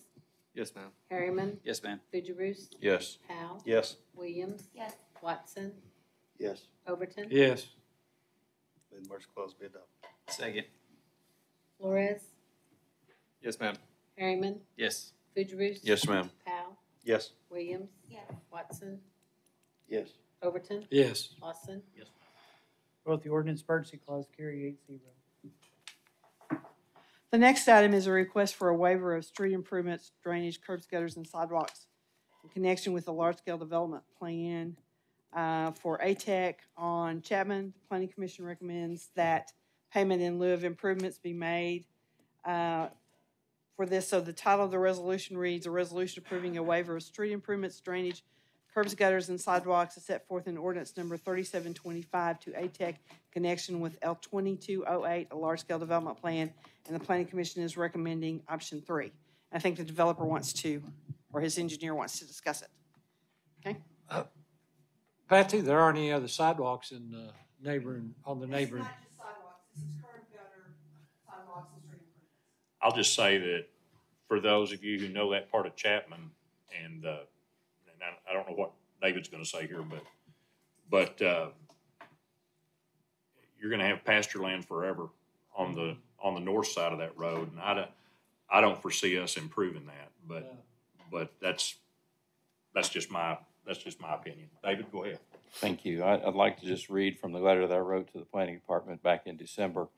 Yes, ma'am. Harriman, Yes, ma'am. Fugierus, Yes. Powell, Yes. Williams. Yes. Watson, Yes. Overton. Yes. Move the motion clause be adopted. Second. Flores, Yes, ma'am. Harriman, Yes. Fugierus. Yes, ma'am. Powell, Yes. Williams. Yes. Watson, Yes. Overton, Yes. Lawson. Both the ordinance emergency clause carry 8-0. The next item is a request for a waiver of street improvements, drainage, curbs, gutters, and sidewalks in connection with the large-scale development plan for ATEC on Chapman. The Planning Commission recommends that payment in lieu of improvements be made for this. So the title of the resolution reads, "A resolution approving a waiver of street improvements, drainage, curbs, gutters, and sidewalks is set forth in ordinance number 3725 to ATEC connection with L 2208, a large-scale development plan, and the Planning Commission is recommending option 3. I think the developer wants to, or his engineer wants to discuss it. Okay? Patsy, there aren't any other sidewalks in on the neighboring. just sidewalks, this is curb, gutter, sidewalks, and street improvements. I'll just say that for those of you who know that part of Chapman, and I don't know what David's gonna say here, but you're gonna have pasture land forever on the north side of that road, and I don't foresee us improving that, but that's just my opinion. David, go ahead. Thank you. I'd like to just read from the letter that I wrote to the planning department back in December.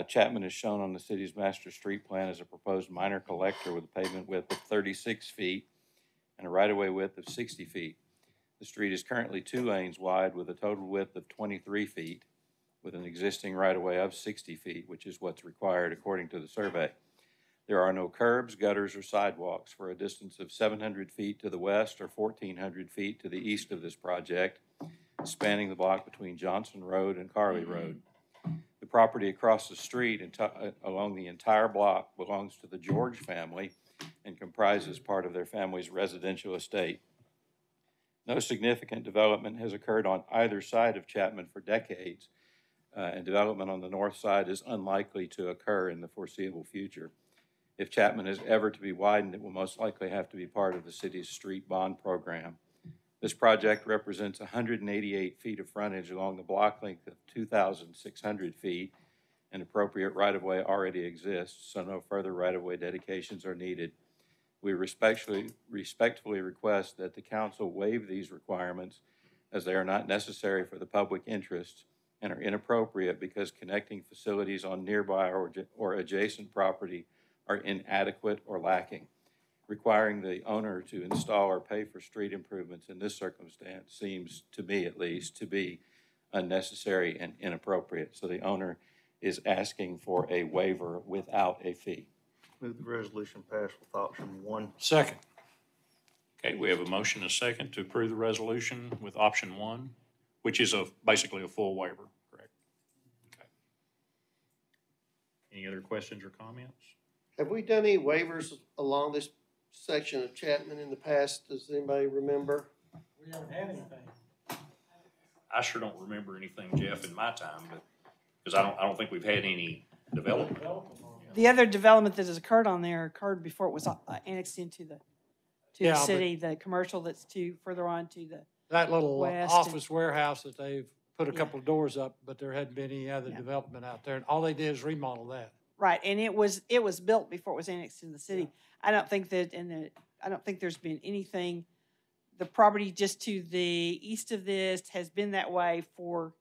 Chapman is shown on the city's master street plan as a proposed minor collector with a pavement width of 36 feet and a right-of-way width of 60 feet. The street is currently 2 lanes wide with a total width of 23 feet with an existing right-of-way of 60 feet, which is what's required according to the survey. There are no curbs, gutters, or sidewalks for a distance of 700 feet to the west or 1,400 feet to the east of this project, spanning the block between Johnson Road and Carley Road. The property across the street along the entire block belongs to the George family and comprises part of their family's residential estate. No significant development has occurred on either side of Chapman for decades, and development on the north side is unlikely to occur in the foreseeable future. If Chapman is ever to be widened, it will most likely have to be part of the city's street bond program. This project represents 188 feet of frontage along the block length of 2,600 feet, and appropriate right-of-way already exists, so no further right-of-way dedications are needed. We respectfully request that the council waive these requirements as they are not necessary for the public interest and are inappropriate because connecting facilities on nearby or adjacent property are inadequate or lacking. requiring the owner to install or pay for street improvements in this circumstance seems, to me at least, to be unnecessary and inappropriate. So the owner is asking for a waiver without a fee. Move the resolution pass with option one. Second. Okay, we have a motion and a second to approve the resolution with option one, which is basically a full waiver, correct? Okay. Any other questions or comments? Have we done any waivers along this section of Chapman in the past? Does anybody remember? We haven't had anything. I sure don't remember anything, Jeff, in my time, but, because I don't think we've had any development. The other development that has occurred on there occurred before it was annexed into the Yeah, but- city, the commercial that's further on to the, That little West office warehouse that they've put a Yeah. couple of doors up, but there hadn't been any other Yeah. development out there. And all they did is remodel that. right, and it was built before it was annexed into the city. I don't think I don't think there's been anything, the property just to the east of this has been that way before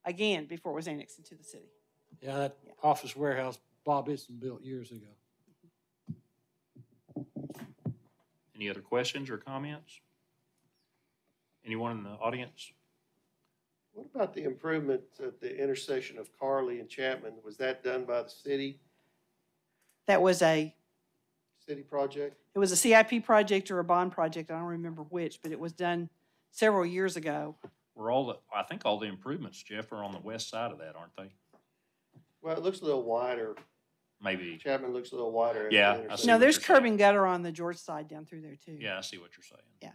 it was annexed into the city. Yeah, that office warehouse Bob Easton built years ago. Any other questions or comments? Anyone in the audience? What about the improvement at the intersection of Carly and Chapman? Was that done by the city That was project? it was a CIP project or a bond project, I don't remember which, but it was done several years ago. I think all the improvements, Jeff, are on the west side of that, aren't they? Well, it looks a little wider. Maybe. Chapman looks a little wider. at the Yeah, I intersection. see No, what there's you're curb saying. and gutter on the George side down through there too. Yeah, I see what you're saying.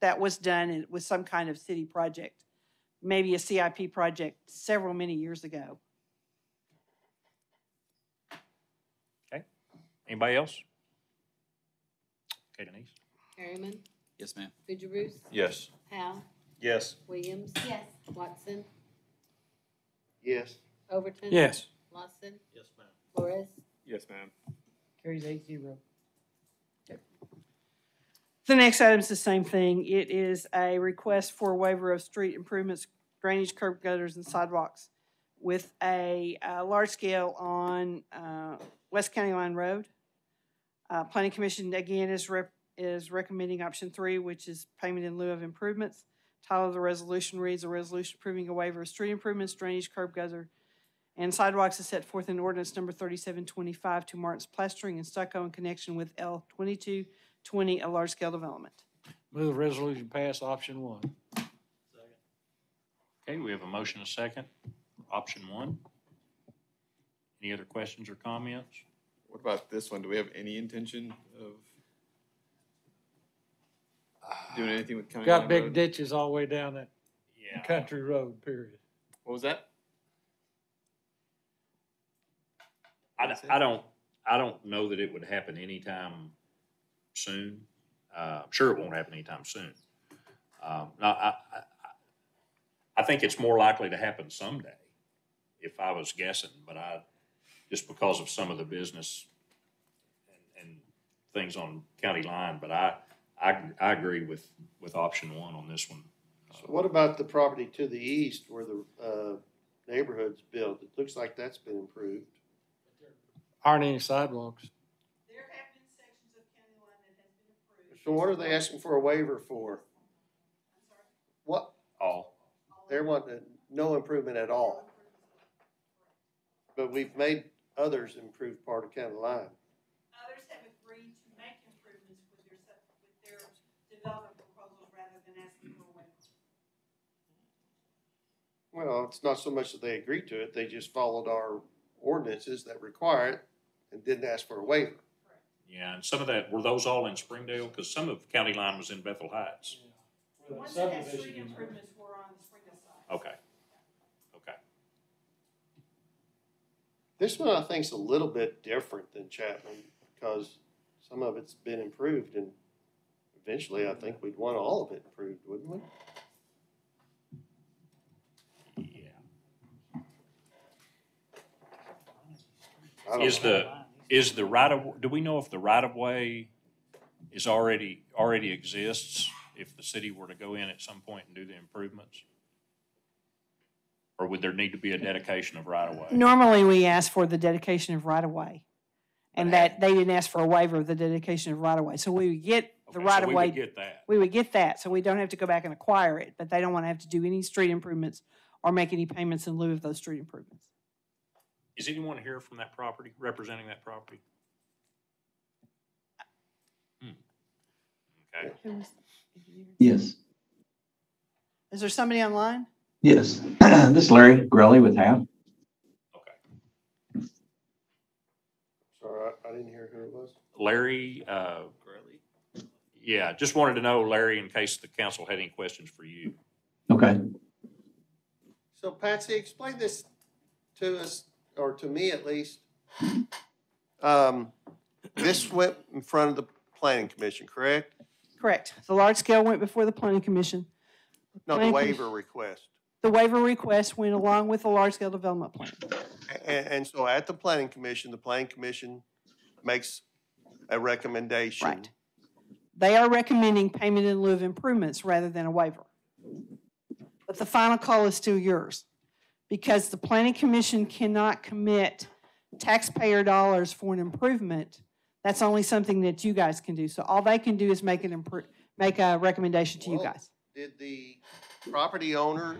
That was done with some kind of city project, maybe a CIP project many years ago. Okay. Anybody else? Okay, Denise? Harriman, Yes, ma'am. Fugierus, Yes. Howe, Yes. Williams. Yes. Watson, Yes. Overton. Yes. Lawson, Yes, ma'am. Flores. Yes, ma'am. Carries 8-0. The next item is the same thing. It is a request for a waiver of street improvements, drainage, curb gutters, and sidewalks with a large scale on West County Line Road. Planning Commission, again, is recommending option 3, which is payment in lieu of improvements. Title of the resolution reads, a resolution approving a waiver of street improvements, drainage, curb gutter, and sidewalks is set forth in ordinance number 3725 to Martin's plastering and stucco in connection with L 2220, a large-scale development. Move the resolution pass option one. Okay, we have a motion and a second. Option one. Any other questions or comments? What about this one? Do we have any intention of doing anything with County Got Line big Road? ditches all the way down that Yeah. country road, period. What was that? I don't know that it would happen anytime soon. I'm sure it won't happen anytime soon. Now, I think it's more likely to happen someday, if I was guessing, but just because of some of the business and things on county line, but I agree with option one on this one. So what about the property to the east where the neighborhood's built? It looks like that's been improved. Aren't any sidewalks. There have been sections of county line that has been approved. So what are they asking for a waiver for? What? All. They want no improvement at all. But we've made others improve part of county line. Others have agreed to make improvements with their development proposals rather than asking for a waiver. Well, it's not so much that they agreed to it, they just followed our ordinances that require it and didn't ask for a waiver. Yeah, and some of that, were those all in Springdale? Because some of county line was in Bethel Heights. The ones that had street improvements were on the Springdale side. Okay. Okay. This one I think is a little bit different than Chapman because some of it's been improved and eventually I think we'd want all of it improved, wouldn't we? I don't know. Is the right of, do we know if the right of way is already exists if the city were to go in at some point and do the improvements? Or would there need to be a dedication of right of way? Normally, we ask for the dedication of right-of-way. And that they didn't ask for a waiver of the dedication of right-of-way. So we would get the Okay, so right-of-way. we would get that. We would get that, so we don't have to go back and acquire it, but they don't want to have to do any street improvements or make any payments in lieu of those street improvements. Is anyone here from that property, representing that property? Okay. Yes. Is there somebody online? Yes. This is Larry Grelly with HAP. Sorry, I didn't hear who it was. Larry, yeah, just wanted to know, Larry, in case the council had any questions for you. Okay. So Patsy, explain this to us, or to me at least. This went in front of the planning commission, correct? Correct. The large scale went before the planning commission. No, the waiver request. The waiver request went along with the large scale development plan. And so at the planning commission makes a recommendation. Right. They are recommending payment in lieu of improvements rather than a waiver. But the final call is still yours, because the planning commission cannot commit taxpayer dollars for an improvement. That's only something that you guys can do. So all they can do is make a recommendation to you guys. Did the property owner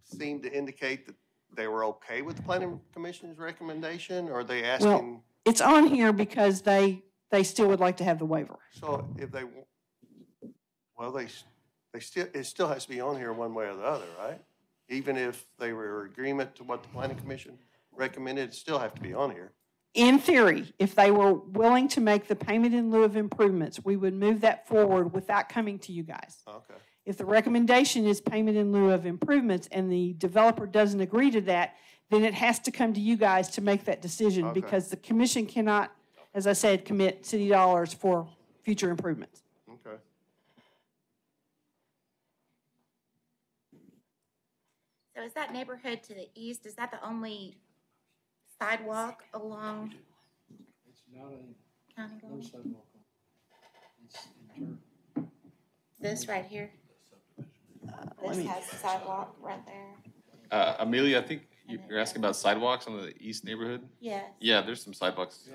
seem to indicate that they were okay with the planning commission's recommendation, or are they asking? Well, it's on here because they still would like to have the waiver. So if they, well, it still has to be on here one way or the other, right? Even if they were in agreement to what the planning commission recommended, it still have to be on here. In theory, if they were willing to make the payment in lieu of improvements, we would move that forward without coming to you guys. Okay. If the recommendation is payment in lieu of improvements and the developer doesn't agree to that, then it has to come to you guys to make that decision, because the commission cannot, as I said, commit city dollars for future improvements. Okay. So is that neighborhood to the east, is that the only sidewalk along It's not a, County no Road? sidewalk. It's in turn. This right here? This has a sidewalk right there. Amelia, I think you're asking about sidewalks on the east neighborhood? Yes. Yeah, there's some sidewalks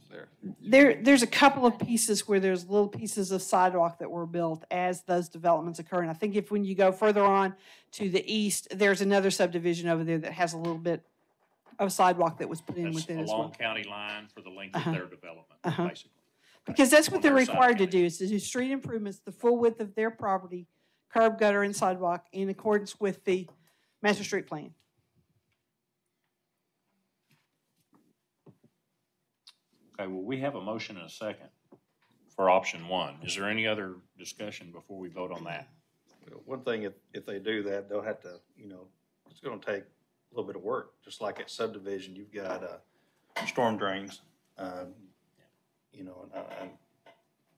there. There's a couple of pieces where there's little pieces of sidewalk that were built as those developments occur. And I think when you go further on to the east, there's another subdivision over there that has a little bit of sidewalk that was put in with it as well. Along county line for the length of their development, basically. Because that's what they're On their side. required to do, is to do street improvements, the full width of their property, curb, gutter, and sidewalk in accordance with the master street plan. Okay, well, we have a motion and a second for option one. Is there any other discussion before we vote on that? One thing, if they do that, they'll have to, it's gonna take a little bit of work, just like at subdivision, you've got, storm drains, and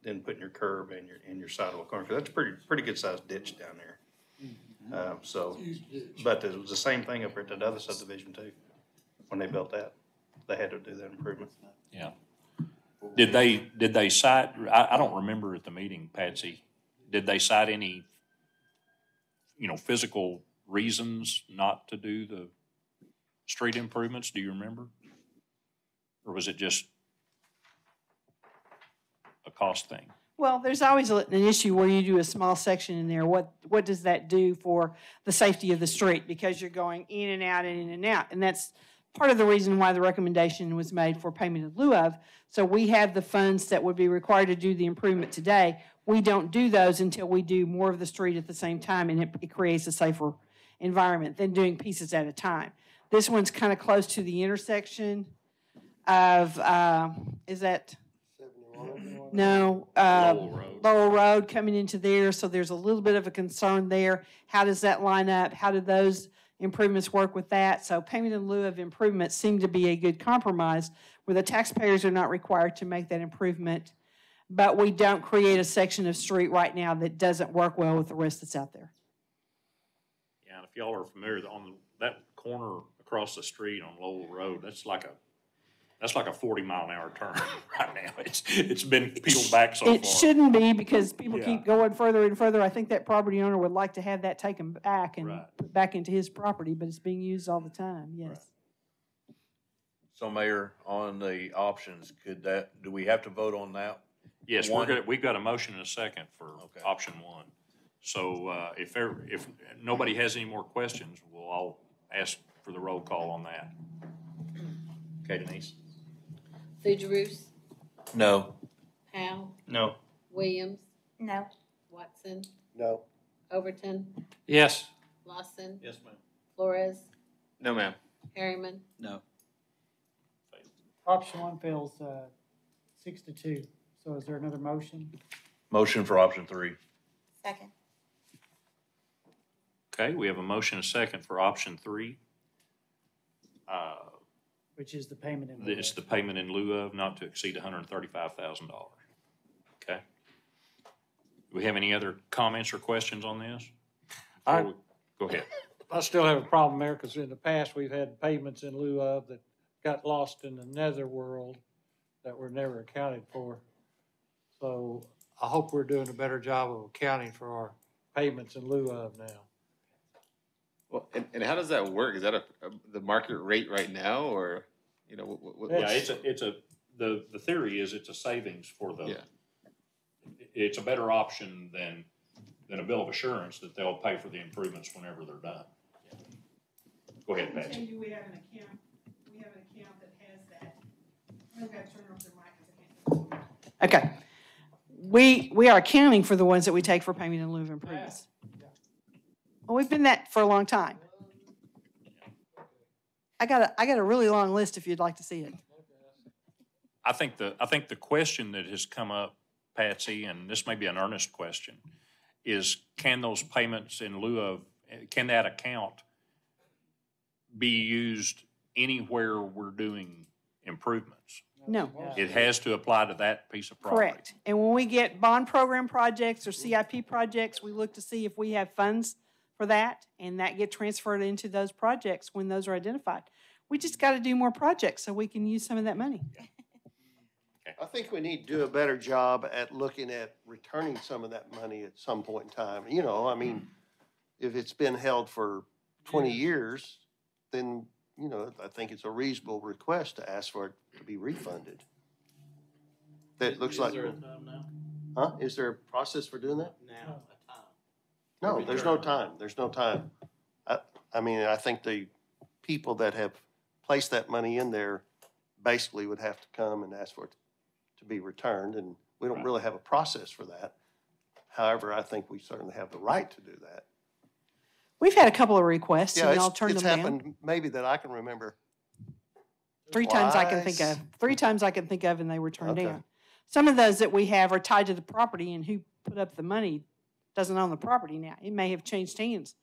then putting your curb and your sidewalk corner, 'cause that's a pretty good sized ditch down there. But it was the same thing up at that other subdivision too. When they built that, they had to do that improvement. Yeah. Did they cite, I don't remember at the meeting, Patsy, did they cite any, physical reasons not to do the street improvements? Do you remember? Or was it just a cost thing? Well, there's always an issue where you do a small section in there. What does that do for the safety of the street? Because you're going in and out and in and out. And that's part of the reason why the recommendation was made for payment in lieu of. So we have the funds that would be required to do the improvement today. We don't do those until we do more of the street at the same time, and it creates a safer environment than doing pieces at a time. This one's kind of close to the intersection of, is that? No, Lowell Road coming into there, so there's a little bit of a concern there. How does that line up? How do those improvements work with that? So payment in lieu of improvements seem to be a good compromise where the taxpayers are not required to make that improvement, but we don't create a section of street right now that doesn't work well with the rest that's out there. Yeah, and if y'all are familiar, on that corner across the street on Lowell Road, that's like a 40-mile-an-hour turn right now. It's been peeled back so far. It shouldn't be, because people Yeah. keep going further and further. I think that property owner would like to have that taken back and put back into his property, but it's being used all the time, yes. So Mayor, on the options, do we have to vote on that? Yes, One? we've got a motion and a second for Okay. option one. So, if nobody has any more questions, we'll all ask for the roll call on that. Okay, Denise? Fugierus, No. Powell, No. Williams, No. Watson, No. Overton, Yes. Lawson, Yes, ma'am. Flores, No, ma'am. Harriman. No. Option one fails, 6-2. So is there another motion? Motion for option 3. Second. Okay, we have a motion and a second for option 3. Which is the payment in lieu It's of. the payment in lieu of not to exceed $135,000. Okay. Do we have any other comments or questions on this? Go ahead. I still have a problem there because in the past, we've had payments in lieu of that got lost in the netherworld that were never accounted for. So I hope we're doing a better job of accounting for our payments in lieu of now. Well, and how does that work? Is that the market rate right now, or, you know, Yeah, the theory is it's a savings for the, it's a better option than a bill of assurance that they'll pay for the improvements whenever they're done. Go ahead, Patsy. We have an account that has that. I've got to turn off the mic. Okay. We are accounting for the ones that we take for payment in lieu of improvements. Well, we've been that for a long time. I got a really long list if you'd like to see it. I think the question that has come up, Patsy, and this may be an earnest question, is can those payments in lieu of, can that account be used anywhere we're doing improvements? No. It has to apply to that piece of property. Correct. And when we get bond program projects or CIP projects, we look to see if we have funds for that, and that get transferred into those projects when those are identified. We just got to do more projects so we can use some of that money. I think we need to do a better job at looking at returning some of that money at some point in time. You know, I mean, if it's been held for 20 years, then, you know, I think it's a reasonable request to ask for it to be refunded. That looks like. Is there a time now? Huh? Is there a process for doing that? Now, a time. No, there's no time. There's no time. I mean, I think the people that have placed that money in there basically would have to come and ask for it to be returned, and we don't really have a process for that. However, I think we certainly have the right to do that. We've had a couple of requests, Yeah, and I'll turn them it's down. happened maybe that I can remember. Three times I can think of, and they were turned Okay. down. Some of those that we have are tied to the property, and who put up the money doesn't own the property now. It may have changed hands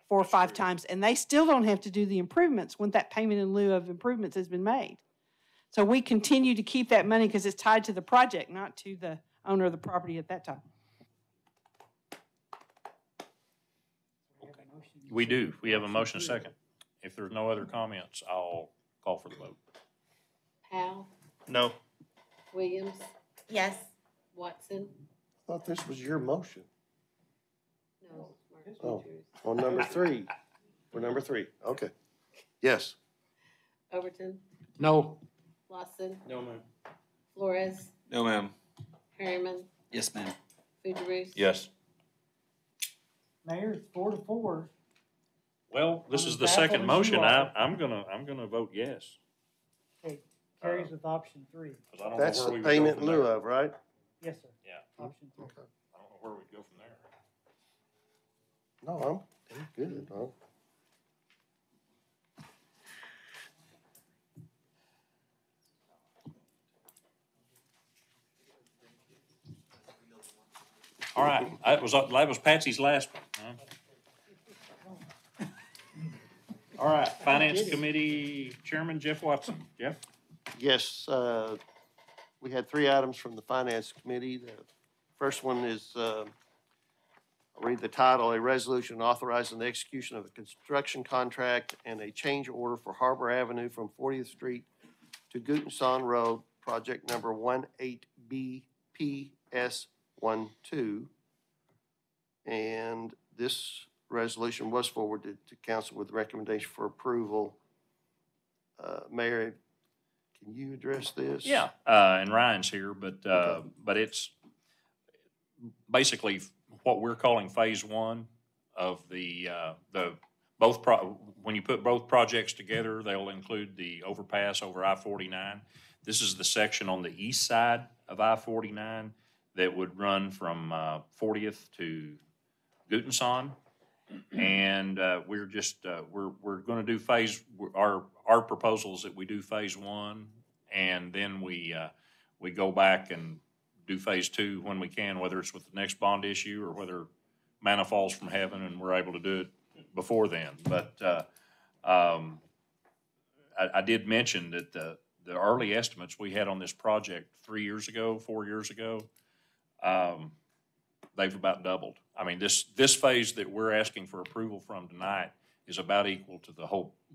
4 or 5 times, and they still don't have to do the improvements when that payment in lieu of improvements has been made. So we continue to keep that money because it's tied to the project, not to the owner of the property at that time. We do. We have a motion and a second. If there's no other comments, I'll call for the vote. Powell, No. Williams, Yes. Watson, I thought this was your motion. no. Mark Oh. Fugierus, On number 3. For number 3. Okay. Yes. Overton, No. Lawson, No, ma'am. Flores, No, ma'am. Harriman, Yes, ma'am. Fugierus. Yes. Mayor, it's 4-4. Well, this On is as the baffled second as motion. you are. I'm gonna vote yes. Okay, carries with option 3. 'Cause I don't know That's where the we would go payment from in lieu there. of, right? Yes, sir. Yeah. Option 3. I don't know where we'd go from there. No, I'm good. Huh? All right, that was Patsy's last one, huh? All right, Finance Committee Chairman Jeff Watson. Jeff? Yes, we had 3 items from the Finance Committee. The first one is, I'll read the title, a resolution authorizing the execution of a construction contract and a change order for Harbor Avenue from 40th Street to Gutenson Road, project number 18BPS12. And this resolution was forwarded to council with recommendation for approval. Mayor, can you address this? Yeah, and Ryan's here, but it's basically what we're calling phase one of when you put both projects together, they'll include the overpass over I-49. This is the section on the east side of I-49 that would run from 40th to Gutenson. And we're just, we're going to do our proposal is that we do phase one, and then we go back and do phase two when we can, whether it's with the next bond issue or whether manna falls from heaven and we're able to do it before then. But I did mention that the early estimates we had on this project 4 years ago, they've about doubled. I mean, this phase that we're asking for approval from tonight is about equal to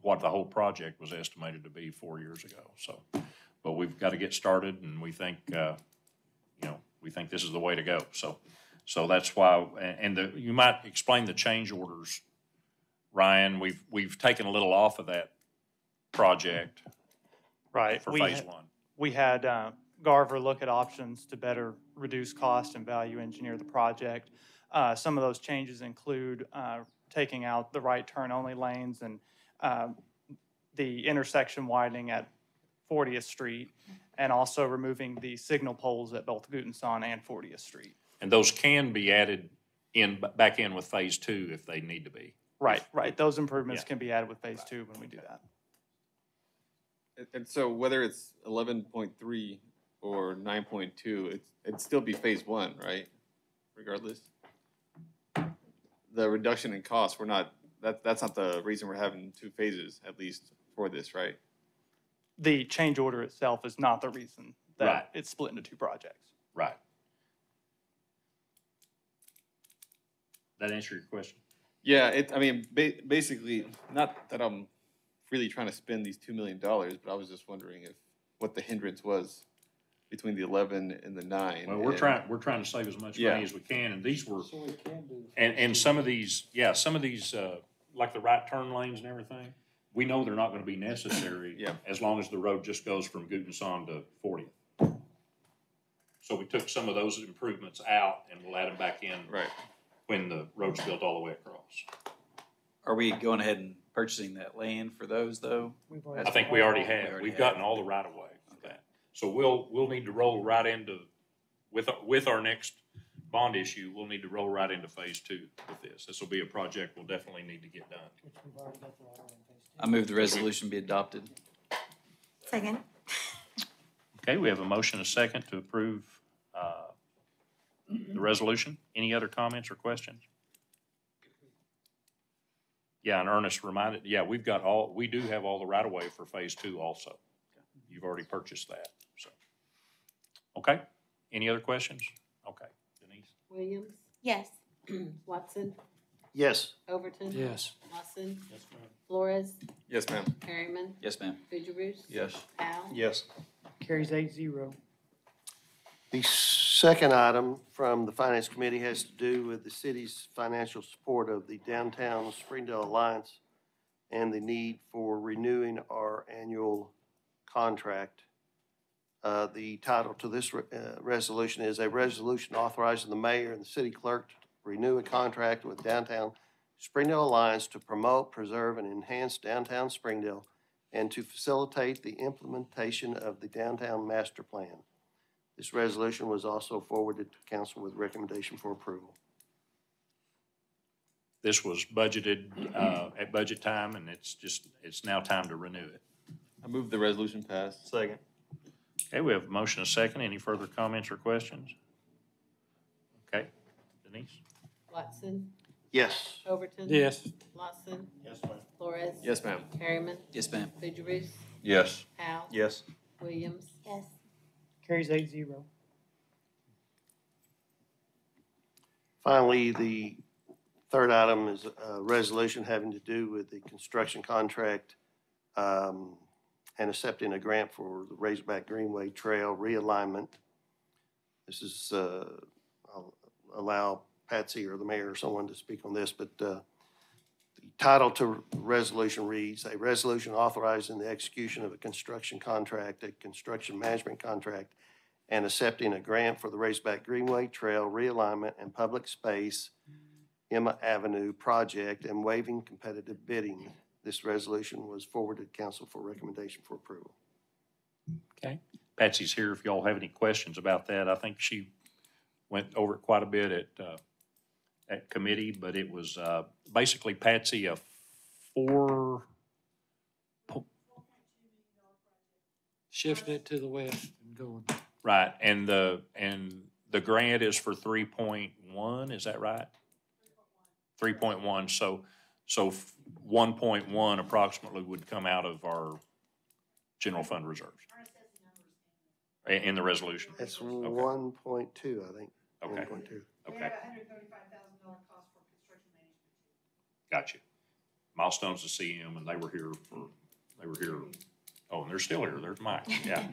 what the whole project was estimated to be 4 years ago. So, but we've got to get started, and we think, we think this is the way to go. So that's why, and you might explain the change orders, Ryan. We've taken a little off of that project. Right. For phase one. We had Garver look at options to better reduce cost and value engineer the project. Some of those changes include taking out the right turn only lanes and the intersection widening at 40th Street, and also removing the signal poles at both Gutenson and 40th Street. And those can be added back in with phase two if they need to be. Right. Those improvements can be added with phase two when we do that. And so whether it's 11.3 or 9.2, it'd still be phase one, right? Regardless. The reduction in cost, that's not the reason we're having two phases, at least for this, right? The change order itself is not the reason that it's split into two projects. Right. That answer your question? Yeah, basically, not that I'm really trying to spend these $2 million, but I was just wondering what the hindrance was between the 11 and the 9. Well, we're trying to save as much money as we can, and these were, and some of these, like the right turn lanes and everything, we know they're not going to be necessary as long as the road just goes from Gutenson to 40th. So we took some of those improvements out, and we'll add them back in when the road's built all the way across. Are we going ahead and purchasing that land for those, though? I think we already have. We've gotten all the right of way for that. So we'll need to roll right into, with our next bond issue, we'll need to roll right into phase two with this. This will be a project we'll definitely need to get done. I move the resolution be adopted. Second. Okay, we have a motion and a second to approve the resolution. Any other comments or questions? Yeah, and Ernest reminded, we do have all the right of way for phase two also. You've already purchased that, so. Okay, any other questions? Okay, Denise? Williams, Yes. Watson, Yes. Overton. Yes. Lawson, Yes, ma'am. Flores, Yes, ma'am. Harriman, Yes, ma'am. Fugierus. Yes. Powell. Yes. Carries 8-0. The second item from the Finance Committee has to do with the city's financial support of the Downtown Springdale Alliance and the need for renewing our annual contract. The title to this resolution is a resolution authorizing the mayor and the city clerk to renew a contract with Downtown Springdale Alliance to promote, preserve, and enhance downtown Springdale and to facilitate the implementation of the downtown master plan. This resolution was also forwarded to council with recommendation for approval. This was budgeted at budget time, and it's now time to renew it. I move the resolution pass. Second. Okay, we have a motion and a second. Any further comments or questions? Okay, Denise? Watson, Yes. Overton. Yes. Lawson, Yes, ma'am. Flores. Yes, ma'am. Harriman, Yes, ma'am. Fugierus. Yes. Powell. Yes. Williams. Yes. Carries 8-0. Finally, the third item is a resolution having to do with the construction contract and accepting a grant for the Razorback Greenway Trail realignment. This is, I'll allow Patsy or the mayor or someone to speak on this, but The title to resolution reads, "A resolution authorizing the execution of a construction contract, a construction management contract, and accepting a grant for the Raceback Greenway Trail realignment and public space Emma Avenue project and waiving competitive bidding." This resolution was forwarded to council for recommendation for approval. Okay. Patsy's here if y'all have any questions about that. I think she went over it quite a bit at committee, but it was basically, Patsy, a Shifting it to the west and going. right, and the grant is for 3.1, is that right? 3.1, so 1.1 approximately would come out of our general fund reserves in the resolution. It's 1.2, I think. Okay. 1.2. Okay. Gotcha. Milestones to CM, and they were here. Oh, and they're still here. There's Mike. Yeah.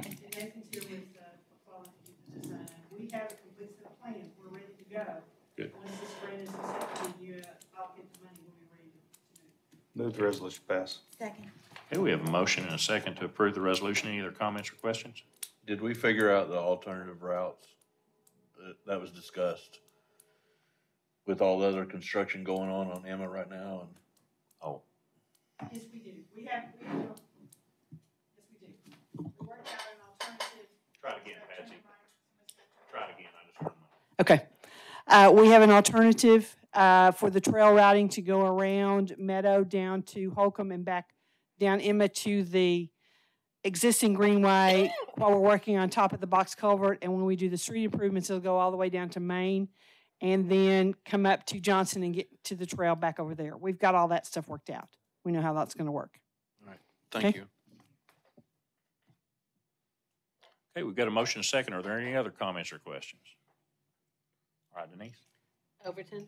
We have a complete set of plans. We're ready to go. Good. Once this grant is accepted, I'll get the money, we'll be ready to Move the resolution pass. Second. Okay, we have a motion and a second to approve the resolution. Any other comments or questions? Did we figure out the alternative routes that was discussed with all the other construction going on Emma right now? And oh, Yes, we do. We have, yes, we do. We worked out an alternative. try it again, Patsy. Try it again. I just heard Okay. We have an alternative for the trail routing to go around Meadow down to Holcomb and back down Emma to the existing greenway while we're working on top of the box culvert. And when we do the street improvements, it'll go all the way down to Main and then come up to Johnson and get to the trail back over there. We've got all that stuff worked out. We know how that's going to work. all right, thank Okay. you. Okay, we've got a motion and a second. Are there any other comments or questions? All right, Denise? Overton,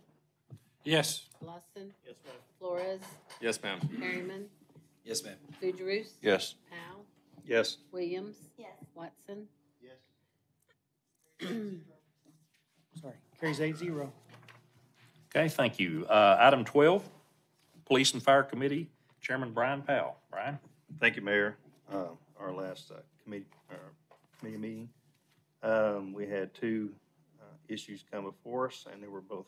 Yes. Lawson, Yes, ma'am. Flores, Yes, ma'am. Harriman, Yes, ma'am. Fugierus. Yes. Powell, Yes. Williams. Yes. Watson. Yes. Sorry, carries 8-0. Okay, thank you. Item 12, Police and Fire Committee, Chairman Brian Powell. Brian? Thank you, Mayor. Our last committee meeting, we had two issues come before us, and they were both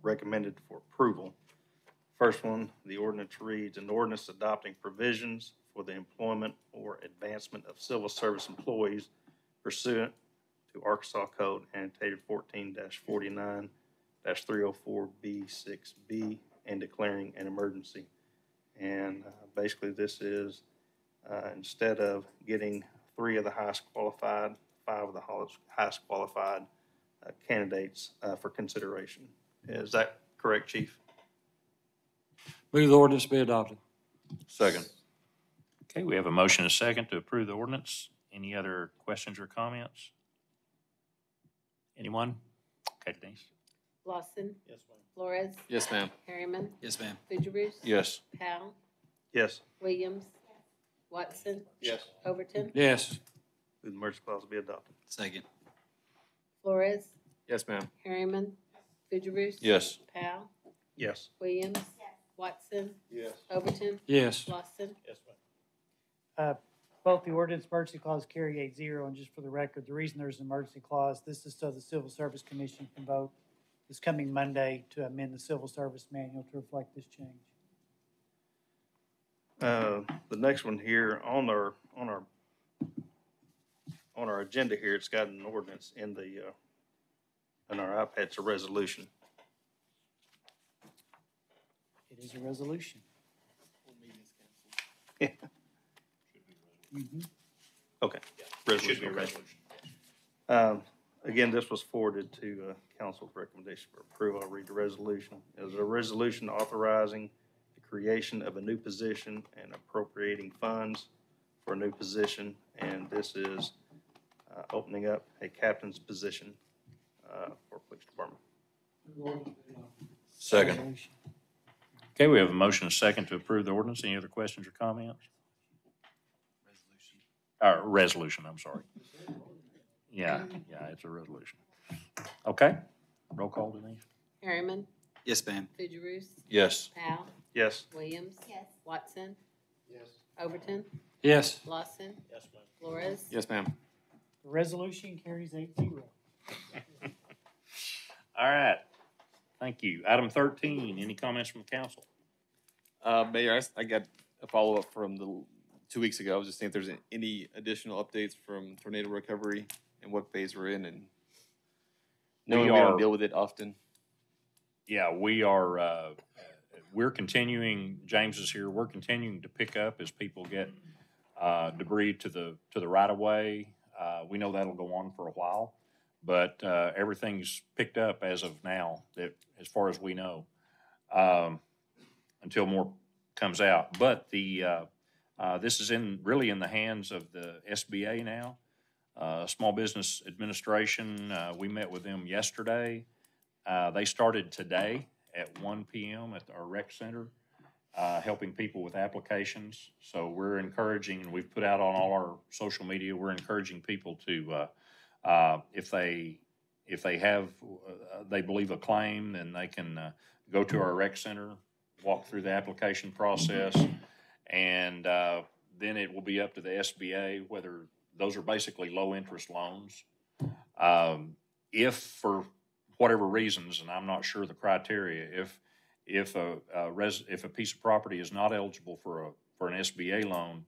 recommended for approval. First one, the ordinance reads, "An ordinance adopting provisions for the employment or advancement of civil service employees pursuant to Arkansas Code annotated 14-49-304B6B and declaring an emergency." And basically this is instead of getting 3 of the highest qualified, 5 of the highest qualified candidates for consideration. Is that correct, Chief? Move the ordinance be adopted. Second. Okay, we have a motion and a second to approve the ordinance. Any other questions or comments? Anyone? Okay, Denise? Lawson, Yes, ma'am. Flores, Yes, ma'am. Harriman, Yes, ma'am. Fugierus. Yes. Powell, Yes. Williams. Watson, Yes. Overton, Yes. Move the emergency clause be adopted. Second. Flores, Yes, ma'am. Harriman, Fugierus. Yes. Powell, Yes. Williams. Watson, Yes. Overton, Yes. Lawson. Yes, ma'am. Both the ordinance emergency clause carry 8-0, and just for the record, the reason there's an emergency clause, this is so the Civil Service Commission can vote this coming Monday to amend the Civil Service Manual to reflect this change. The next one here on our agenda here, it's got an ordinance in our iPad. It's a resolution. It is a resolution. Okay. Should be a okay. resolution. Again, this was forwarded to council's recommendation for approval. I'll read the resolution. It is a resolution authorizing the creation of a new position and appropriating funds for a new position. And this is opening up a captain's position for police department. Second. Okay, we have a motion and a second to approve the ordinance. Any other questions or comments? Resolution, I'm sorry. Yeah, it's a resolution. Okay, roll call, Denise. Harriman, Yes, ma'am. Fidgeroos, Yes. Powell, Yes. Williams. Yes. Watson, Yes. Overton, Yes. Lawson, Yes, ma'am. Flores. Yes, ma'am. The resolution carries 8-0. All right. Thank you. Item 13, any comments from the council? Mayor, I got a follow-up from the 2 weeks ago. I was just saying if there's any additional updates from tornado recovery and what phase we're in, and knowing we don't deal with it often. Yeah, we're continuing, James is here, we're continuing to pick up as people get debris to the right of way. We know that'll go on for a while, but everything's picked up as of now, that as far as we know, until more comes out. But this is really in the hands of the SBA now. Small Business Administration, we met with them yesterday. They started today at 1 p.m. at our rec center, helping people with applications. So we're encouraging, and we've put out on all our social media, we're encouraging people to, if they have, they believe a claim, then they can go to our rec center, walk through the application process, and then it will be up to the SBA whether those are basically low interest loans. If for whatever reasons, and I'm not sure the criteria, if a piece of property is not eligible for an SBA loan,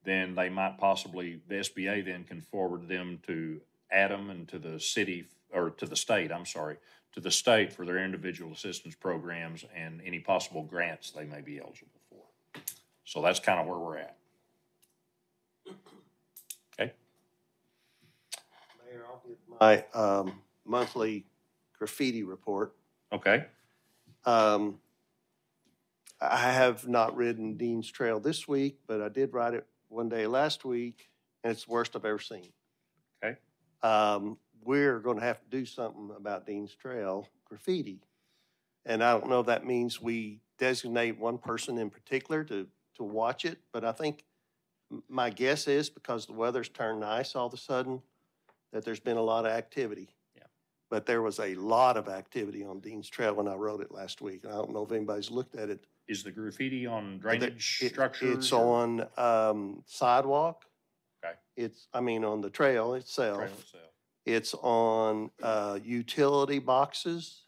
then they might possibly, the SBA then can forward them to Adam and to the city, or to the state, I'm sorry, to the state for their individual assistance programs and any possible grants they may be eligible for. So that's kind of where we're at. Okay. Mayor, I'll give my monthly graffiti report. Okay. I have not ridden Dean's Trail this week, but I did ride it one day last week, and it's the worst I've ever seen. Okay. We're going to have to do something about Dean's Trail graffiti. And I don't know if that means we designate one person in particular to watch it, but I think my guess is because the weather's turned nice all of a sudden, that there's been a lot of activity. Yeah. But there was a lot of activity on Dean's Trail when I rode it last week. I don't know if anybody's looked at it. Is the graffiti on drainage structures? It's on sidewalk. Okay. On the trail itself. Trail itself. It's on utility boxes.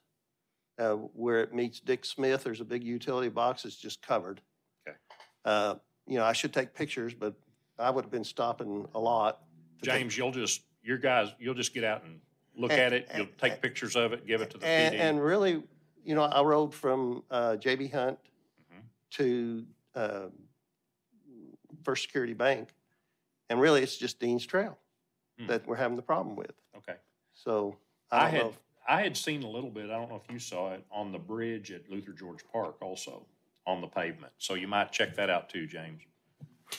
Where it meets Dick Smith, there's a big utility box that's just covered. Okay. I should take pictures, but I would have been stopping a lot. James, you'll just get out and look at it. You'll take pictures of it, give it to the PD. And really, I rode from J.B. Hunt to First Security Bank, and really it's just Dean's Trail that we're having the problem with. Okay. So I don't know. I had seen a little bit, I don't know if you saw it, on the bridge at Luther George Park also, on the pavement. So you might check that out too, James.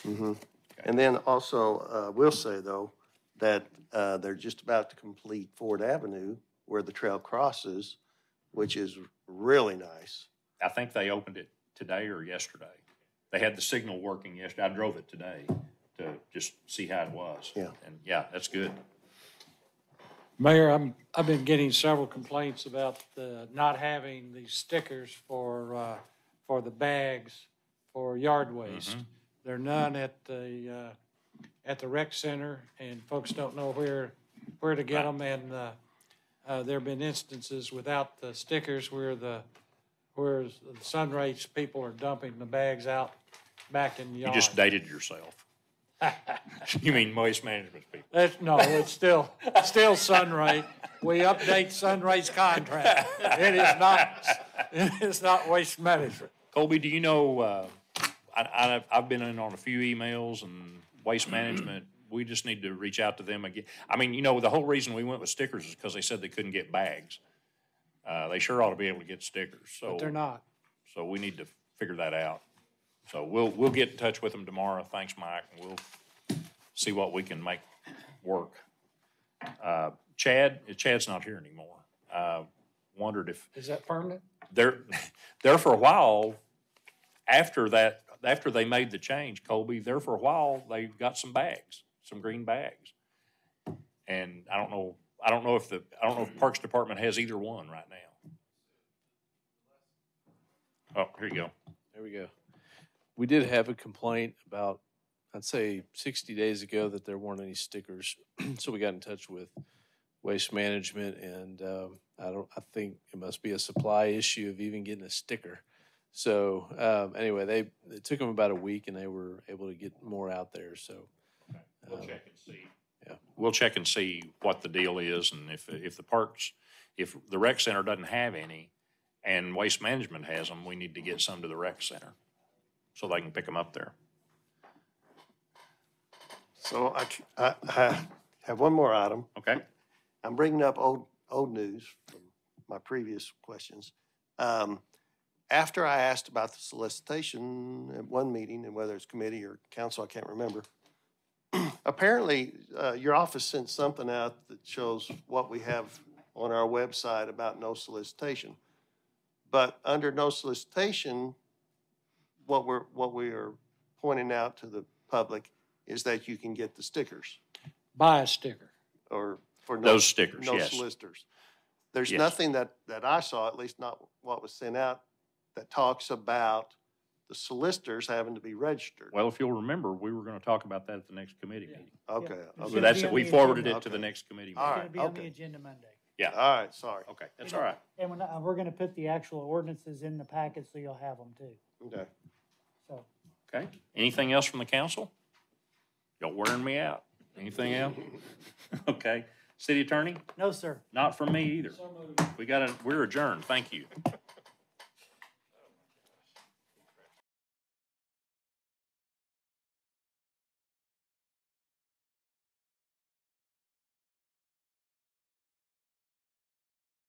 Mm-hmm. Okay. And then also, we'll say though, that they're just about to complete Ford Avenue where the trail crosses, which is really nice. I think they opened it today or yesterday. They had the signal working yesterday. I drove it today to just see how it was. Yeah. And yeah, that's good. Mayor, I've been getting several complaints about not having the stickers for the bags for yard waste. Mm-hmm. There are none at the rec center, and folks don't know where to get them. And there have been instances without the stickers where the Sunrays people are dumping the bags out back in the yard. You just dated yourself. You mean Waste Management people? It's still Sunray. We update Sunray's contract. It is not Waste Management. Colby, do you know, I've been in on a few emails, and Waste Management, we just need to reach out to them again. The whole reason we went with stickers is because they said they couldn't get bags. They sure ought to be able to get stickers. But they're not. So we need to figure that out. So we'll get in touch with them tomorrow. Thanks, Mike, and we'll see what we can make work. Chad's not here anymore. Wondered if Is that permanent? there for a while. After they made the change, Colby, there for a while they got some bags, some green bags, and I don't know if Parks Department has either one right now. Oh, here you go. There we go. We did have a complaint about, I'd say 60 days ago, that there weren't any stickers. So we got in touch with Waste Management, and I think it must be a supply issue of even getting a sticker. So anyway, it took them about a week, and they were able to get more out there. So We'll check and see. Yeah. We'll check and see what the deal is, and if the parks, if the rec center doesn't have any and Waste Management has them, we need to get some to the rec center so they can pick them up there. So I have one more item. Okay. I'm bringing up old news from my previous questions. After I asked about the solicitation at one meeting, and whether it's committee or council, I can't remember. Apparently, your office sent something out that shows what we have on our website about no solicitation. But under no solicitation, what we are pointing out to the public is that you can get the stickers. Buy a sticker. Or for no, Those stickers, no yes. solicitors. There's Yes. nothing that I saw, at least not what was sent out, that talks about the solicitors having to be registered. Well, if you'll remember, we were going to talk about that at the next committee meeting. Okay. Yeah. Okay. So that's Should be it. on We the forwarded agenda. it to the Okay. next committee All meeting. It's right, gonna be on the okay. agenda Monday. Yeah. All right, sorry. Okay, that's all right. And we're gonna put the actual ordinances in the packet, so you'll have them too. Okay. So, Okay. Anything else from the council? Y'all wearing me out. Anything else? Okay. City attorney? no, sir. Not from me either. We're adjourned. Thank you.